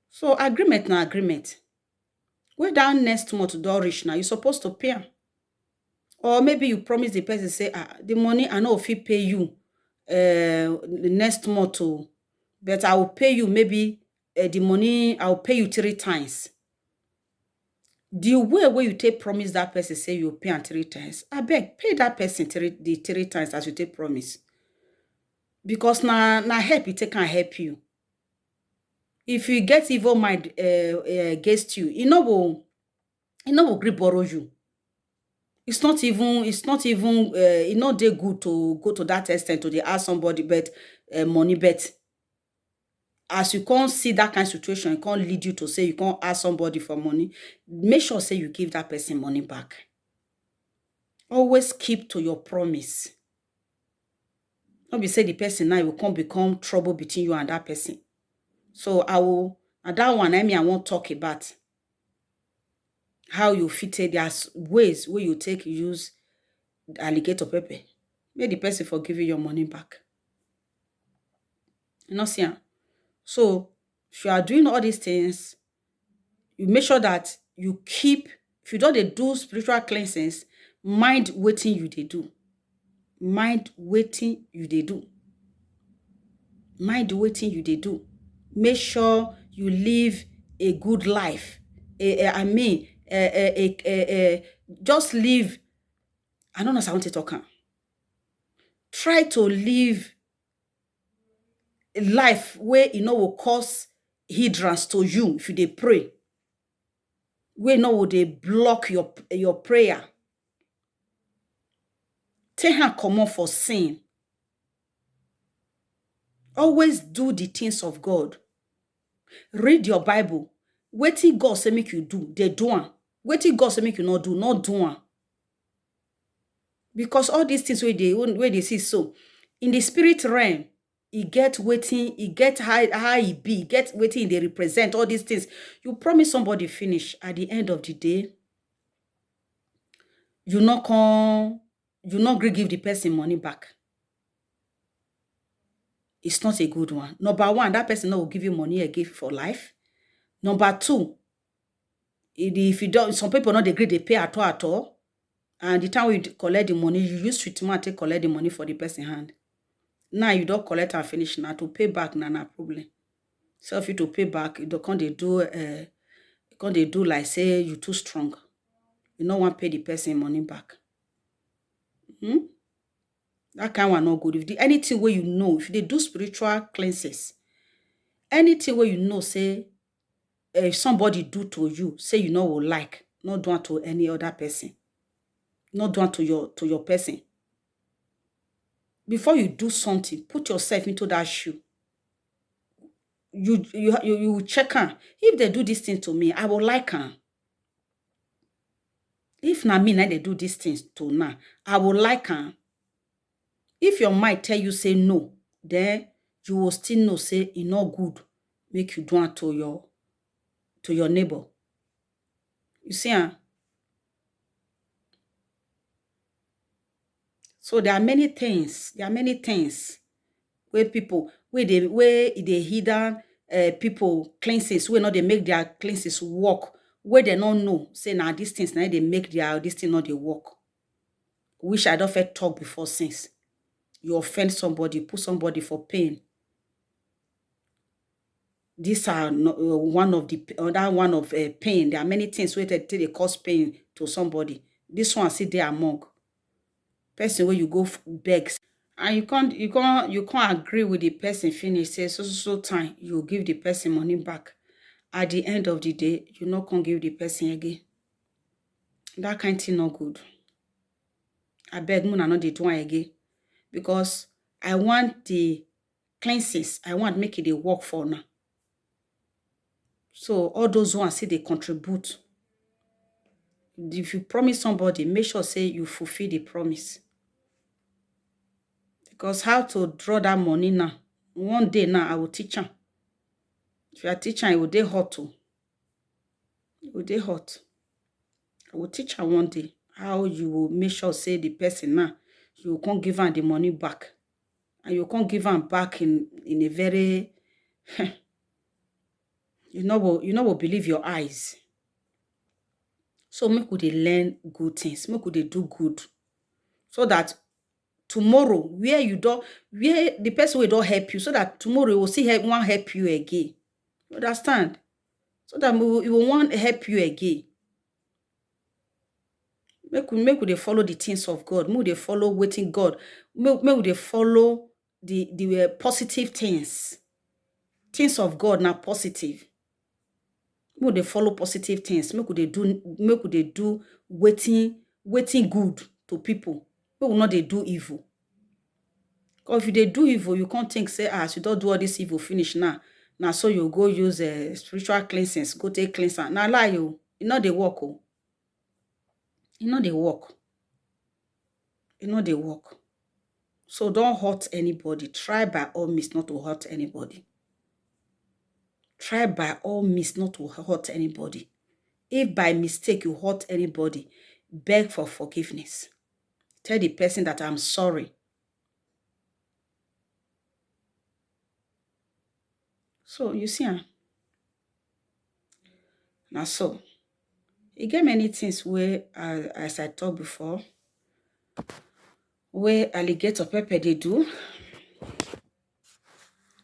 So agreement na agreement. When down next month don't reach now, you're supposed to pay. Or maybe you promise the person say, the money I know if he pay you the next month, but I will pay you maybe the money, I'll pay you 3 times. The way where you take promise that person say you pay 3 times, I beg, pay that person 3 times as you take promise. Because na help it can help you. If you get evil mind against you, it no will gree borrow you. It's not even they good to go to that extent to they ask somebody but money bet. As you can't see that kind of situation, it can't lead you to say you can't ask somebody for money. Make sure say you give that person money back. Always keep to your promise. Don't be say the person now will come become trouble between you and that person. So that one I won't talk about how you fit it. There's ways where you take use alligator pepper. Make the person forgive you your money back. You know, see. So if you are doing all these things, you make sure that you keep, if you don't do spiritual cleansings, mind waiting you they do. Mind waiting you they do. Mind waiting you they do. Make sure you live a good life. Just live. I don't know if I want to talk. Try to live a life where will cause hindrance to you if you they pray. Where will they block your prayer. Take her common for sin. Always do the things of God. Read your Bible. Wetin God say make you do, they do am. Wetin God say make you not do am. Because all these things where they see so, in the spirit realm, he get waiting, he get how he be, get waiting, they represent all these things. You promise somebody finish at the end of the day, you not give the person money back. It's not a good one. Number one, that person will give you money again for life. Number two, If you don't, some people not agree, they pay at all. And the time we collect the money, you use treatment to collect the money for the person hand. Now you don't collect and finish now to pay back, na problem. So if you to pay back, you don't can't they do like say you too strong. You no want pay the person money back. Hmm? That kind one not good. If anything where you know, if they do spiritual cleanses, anything where you know, say if somebody do to you, say you know will like, not do to any other person, not do to your person. Before you do something, put yourself into that shoe. You check her. If they do this thing to me, I will like her. If na me now they do these things to now, I will like her. If your mind tell you say no, then you will still know say it not good. Make you do it to your neighbor. You see, so there are many things. There are many things where people where they hidden people cleanses where not they make their cleanses work. Where they don't know say now these things now they make their this thing not they work. Which I don't feel talk before since. You offend somebody, put somebody for pain. These are one of the other one of pain. There are many things where they cause pain to somebody. This one see they among person where you go beg, and you can't agree with the person finish say so time you give the person money back. At the end of the day, you not can give the person again. That kind thing not good. I beg Muna not the do one again because I want the cleanses. I want make it a work for now. So all those ones say they contribute. If you promise somebody, make sure say you fulfill the promise. Because how to draw that money now? One day now, I will teach her. If you are teaching, it will day hot too. It will day hot. I will teach her one day how you will make sure say the person now, you can't give her the money back. And you can't give her back in a very, you know will believe your eyes. So make we dey learn good things. Make we dey do good. So that tomorrow, where the person will don't help you, so that tomorrow you will see want help you again. You understand? So that you will want help you again. Make we dey follow the things of God. Make we dey follow waiting God. Make we dey follow the positive things. Things of God now positive. Make we dey follow positive things. Make we dey do waiting good to people. Make we not dey do evil. Because if you dey do evil, you can't think say as you don't do all this evil finish now. Now so you go use spiritual cleansings, go take cleanser. Now lie you. It not dey work. Oh. It not dey work. It not dey work. So don't hurt anybody. Try by all means not to hurt anybody. Try by all means not to hurt anybody. If by mistake you hurt anybody, beg for forgiveness. Tell the person that I'm sorry. So you see, now so you get many things where, as I talked before, where alligator pepper they do.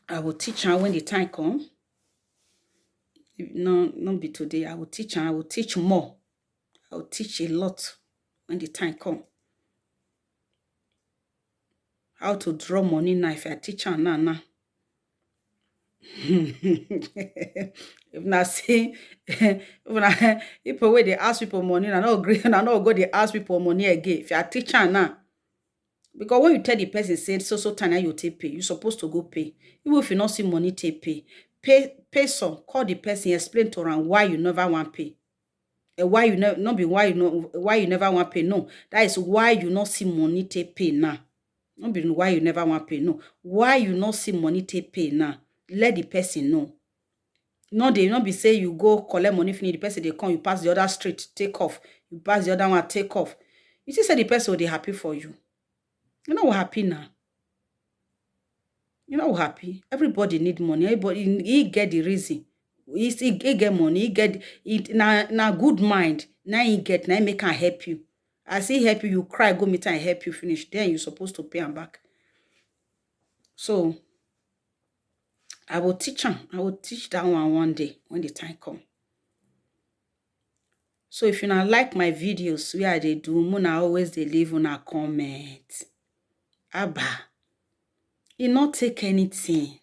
I will teach her when the time come. No, not be today. I will teach her. I will teach more. I will teach a lot when the time come. How to draw money now if I teach her now. If not say, if people where they ask people money, I not agree, and I not go they ask people money again. If I teach her now, because when you tell the person say so time you take pay, you supposed to go pay. Even if you not see money take pay, pay some. Call the person, explain to them why you never want pay. Why you not be why you never want pay. No, that is why you not see money take pay now. Not be why you never want pay. No, why you not see money take pay now. Let the person know. No, they not be say you go collect money finish, the person they come, you pass the other street, take off. You pass the other one, take off. You see, say the person will be happy for you. You know what happy now? You know what happy? Everybody need money. Everybody he get the reason He get money, he get it na good mind. Now he get, now make can help you. As he help you, you cry, go meet and help you finish. Then you're supposed to pay him back. So I will teach him. I will teach that one day when the time come. So if you not like my videos, where they do, Muna always they leave on a comment. Abba, you not take anything.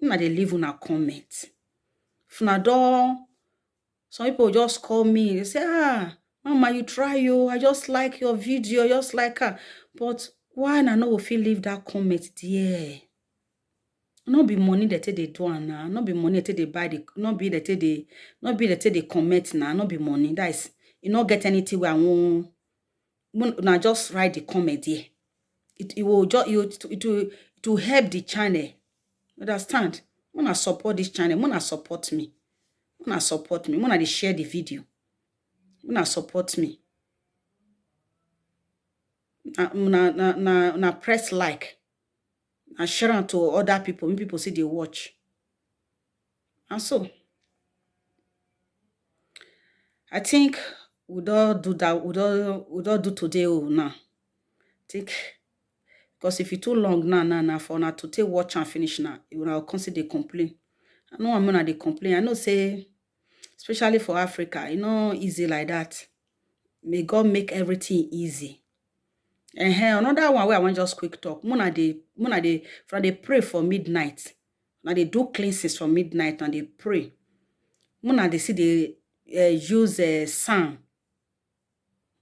Muna they leave on a comment. If not do, some people just call me. They say, Mama, you try you. I just like your video. Just like her. But why I know if you leave that comment there? Not be money that they do now. Not be money that they buy the. Not be that they comment now. Not be money. That is, you not get anything where I want. Now just write the comment there. It will just it will help the channel. Understand? Wanna support this channel. Wanna support me. Wanna support me. Wanna share the video. Wanna support me. Na press like. And share it to other people. When people see they watch. And so I think we don't do that. We don't do today now. Think because if it's too long now for now to take watch and finish now, you will consider complain. I know I'm gonna they complain. I know say, especially for Africa, easy like that. May God make everything easy. And another one where I want just quick talk. Mona they pray for midnight. Now they do cleanses for midnight and they pray. Mona they see they use Psalm.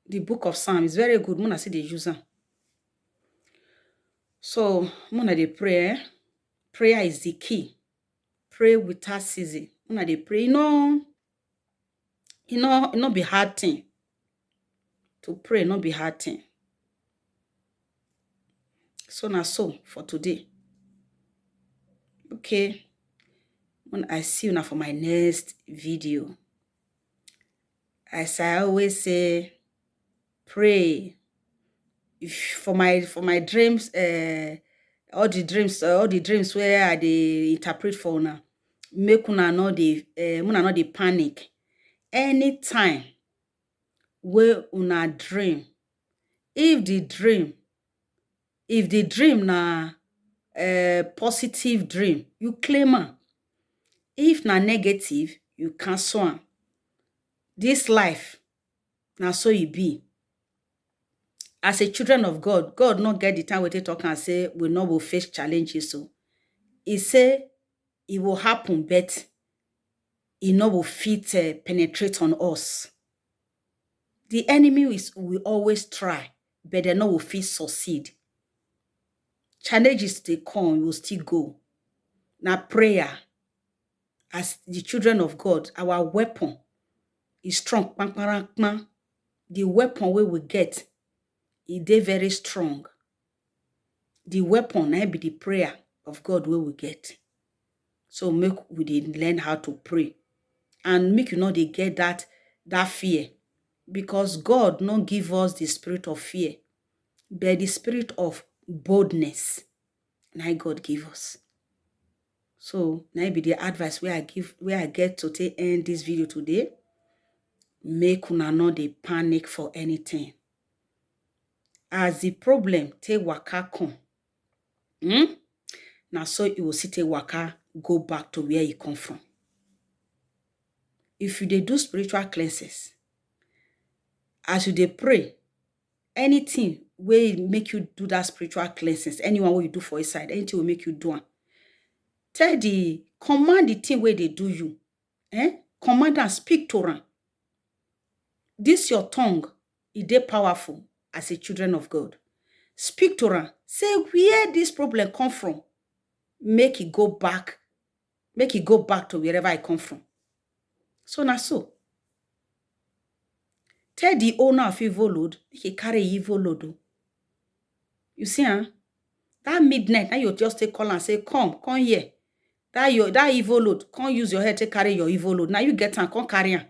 The book of Psalm is very good. Mona see they use them. So Mona they pray. Prayer is the key. Pray without ceasing. Mona they pray. It not be hard thing. To pray not be hard thing. So now so for today. Okay. When I see you now for my next video. As I always say, pray. If for my dreams, all the dreams where I they interpret for now, make una not the panic. Anytime where una dream, if the dream na positive dream, you claim am. If na negative, you cancel am. This life, na so it be. As a children of God, God not get the time where they talk and say we not will face challenges. So he say it will happen, but it not will fit penetrate on us. The enemy will always try, but they not will fit succeed. Challenges they come, will still go. Now prayer, as the children of God, our weapon is strong. The weapon we get, is very strong. The weapon be the prayer of God we will get. So make we learn how to pray. And make you know they get that fear. Because God not give us the spirit of fear, but the spirit of boldness. Now God give us. So now be the advice where I get to take end this video today. Make una not dey panic for anything. As the problem take waka come, now so you will see take waka go back to where you come from. If you dey do spiritual cleanses, as you dey pray, anything will make you do that spiritual cleanses, anyone will you do for inside, anything will make you do it. Command the thing where they do you. Command and speak to them. This your tongue, it is powerful as a children of God. Speak to them. Say where this problem come from. Make it go back. Make it go back to wherever I come from. So now so. Tell the owner of evil load, make it carry evil load. You see, that midnight, now you just take call and say, come here. That evil load, come use your head to carry your evil load. Now you get and come carry am.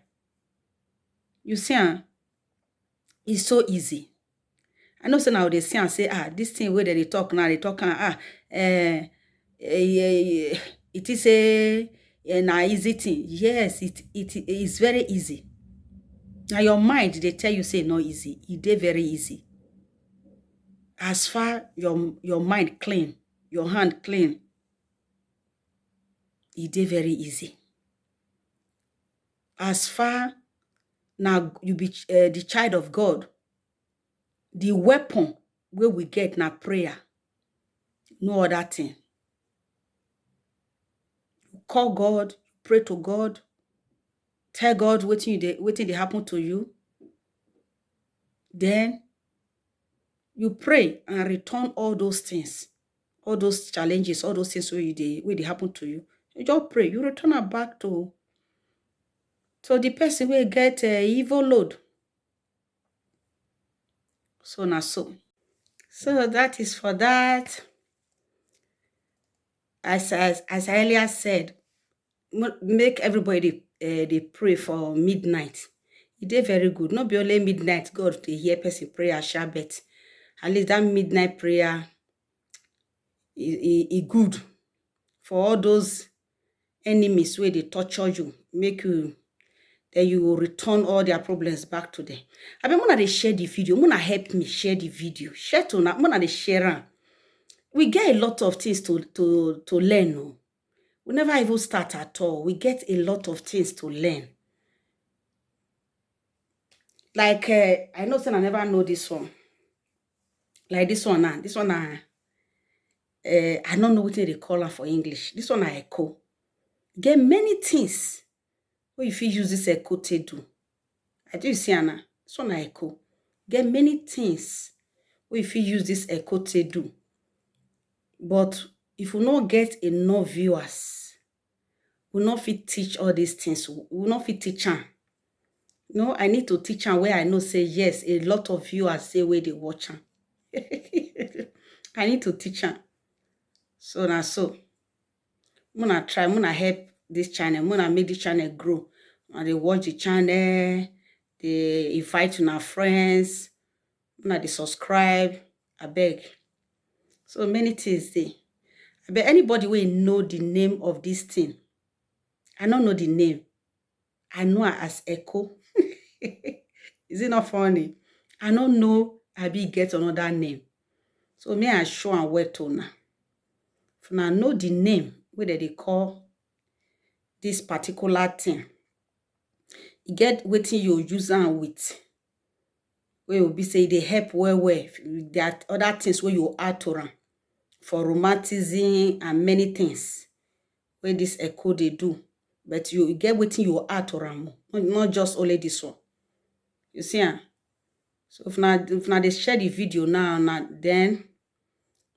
You see, it's so easy. I know so now they see and say, this thing where they talk now, it is and a easy thing. Yes, it is very easy. Now your mind, they tell you say no easy. It is very easy. As far your mind clean, your hand clean, it is very easy. As far now you be the child of God, the weapon where we get now prayer, no other thing. Call God, pray to God, tell God what they happen to you. Then you pray and return all those things, all those challenges, all those things where they happen to you. You just pray, you return it back to the person will get evil load. So now so. So that is for that. As I earlier said, make everybody they pray for midnight. It is very good. Not be only midnight God to hear person prayer shabbat. At least that midnight prayer is good for all those enemies where they torture you, make you, then you will return all their problems back to them. I mean, when they share the video, when help me share the video, share to now, when they share, we get a lot of things to learn. No? We never even start at all. We get a lot of things to learn. Like I know, son, I never know this one. Like this one now, I don't know what they call her for English. This one I echo. Get many things where if you use this echo to do. I do see Anna. This one I echo. Get many things where if you use this echo to do. But if we not get enough viewers, we not fit teach all these things. We not fit teach them. No, I need to teach them where I know say yes, a lot of viewers say where they watch them. I need to teach them. So now so. I'm gonna try, I'm gonna help this channel, I'm gonna make this channel grow. And they watch the channel, they invite to our friends, they subscribe, I beg. So many things there. I bet anybody will know the name of this thing. I don't know the name. I know her as Echo. Is it not funny? I don't know I be get another name. So me I show and where to now. For now know the name where they call this particular thing. You get wetin you use am with. Where you be say they help well. There are other things where you add to am for rheumatism and many things where this echo they do. But you get wetin you add to am, not just only this one. You see am? So if na they share the video now, then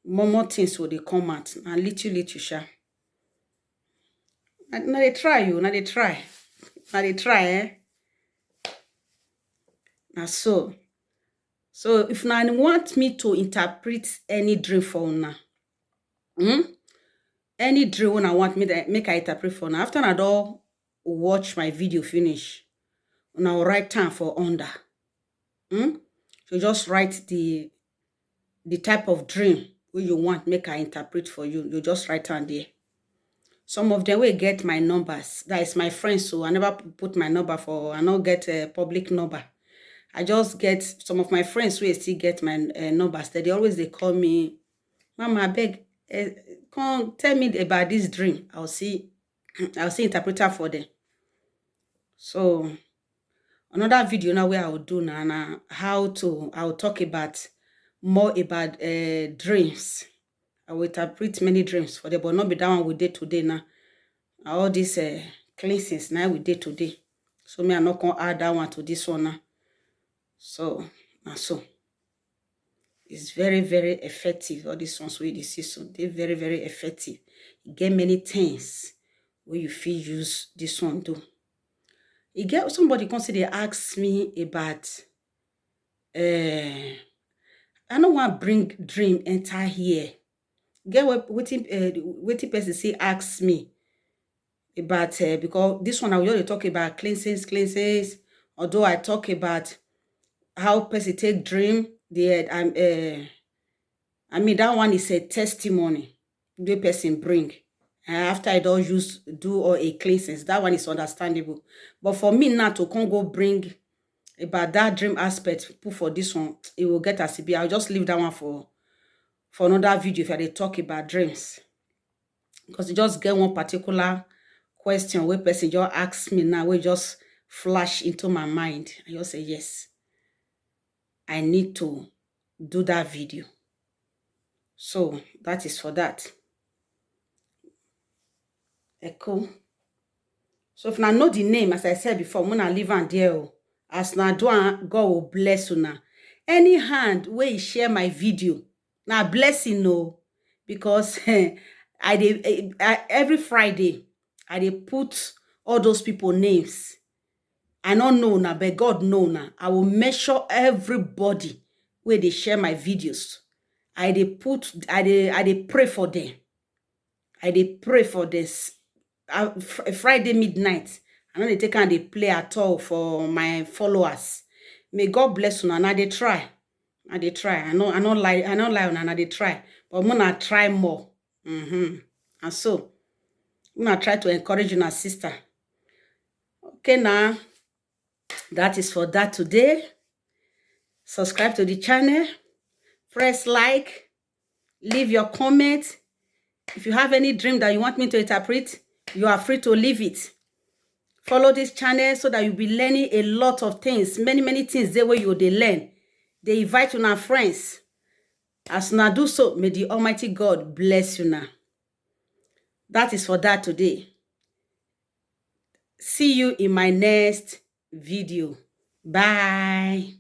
more things will they come out and little sha. Now they try you, now they try. Now they try, eh? Now so if now you want me to interpret any dream for now, any dream when I want me to make I interpret for now, after I don't watch my video finish, now write time for under. So just write the type of dream where you want make I interpret for you. You just write down there. Some of them will get my numbers. That is my friends, so I never put my number for. I don't get a public number. I just get some of my friends who still get my numbers. They always call me, Mama, I beg, come tell me about this dream. I'll see interpreter for them. So another video now where I will do now I will talk about more about dreams. I will interpret many dreams for them, but not be that one we did today now. All these cleansings now we did today. So me I'm not gonna add that one to this one now. So it's very, very effective. All these ones we see, so they're very, very effective. You get many things where you feel use this one do. You get somebody consider ask me about I don't want to bring dream enter here. Get what waiting person say ask me about because this one I will only talk about cleanses. Although I talk about how person take dream, I mean that one is a testimony the person bring. after I don't do all a cleansings. That one is understandable. But for me now to come go bring about that dream aspect put for this one, it will get as it be. I'll just leave that one for another video if I dey talk about dreams. Because you just get one particular question where person just ask me now, we just flash into my mind. I just say, yes, I need to do that video. So that is for that. Cool. So if I know the name, as I said before, I'm gonna leave am there. As na do am, God will bless una. Any hand where you share my video, now blessing no, because every Friday I dey put all those people names. I don't know now, but God know now. I will make sure everybody where they share my videos. I dey pray for them. I dey pray for this. Friday midnight. I know they take and they play at all for my followers. May God bless you. And I dey try. I dey try. I don't lie on, and I dey try. But I'm gonna try more. And so I'm gonna try to encourage you, sister. Okay, now that is for that today. Subscribe to the channel. Press like. Leave your comment. If you have any dream that you want me to interpret, you are free to leave it. Follow this channel so that you'll be learning a lot of things. Many things there where you they learn. They invite you now, friends. As now do so, may the Almighty God bless you now. That is for that today. See you in my next video. Bye.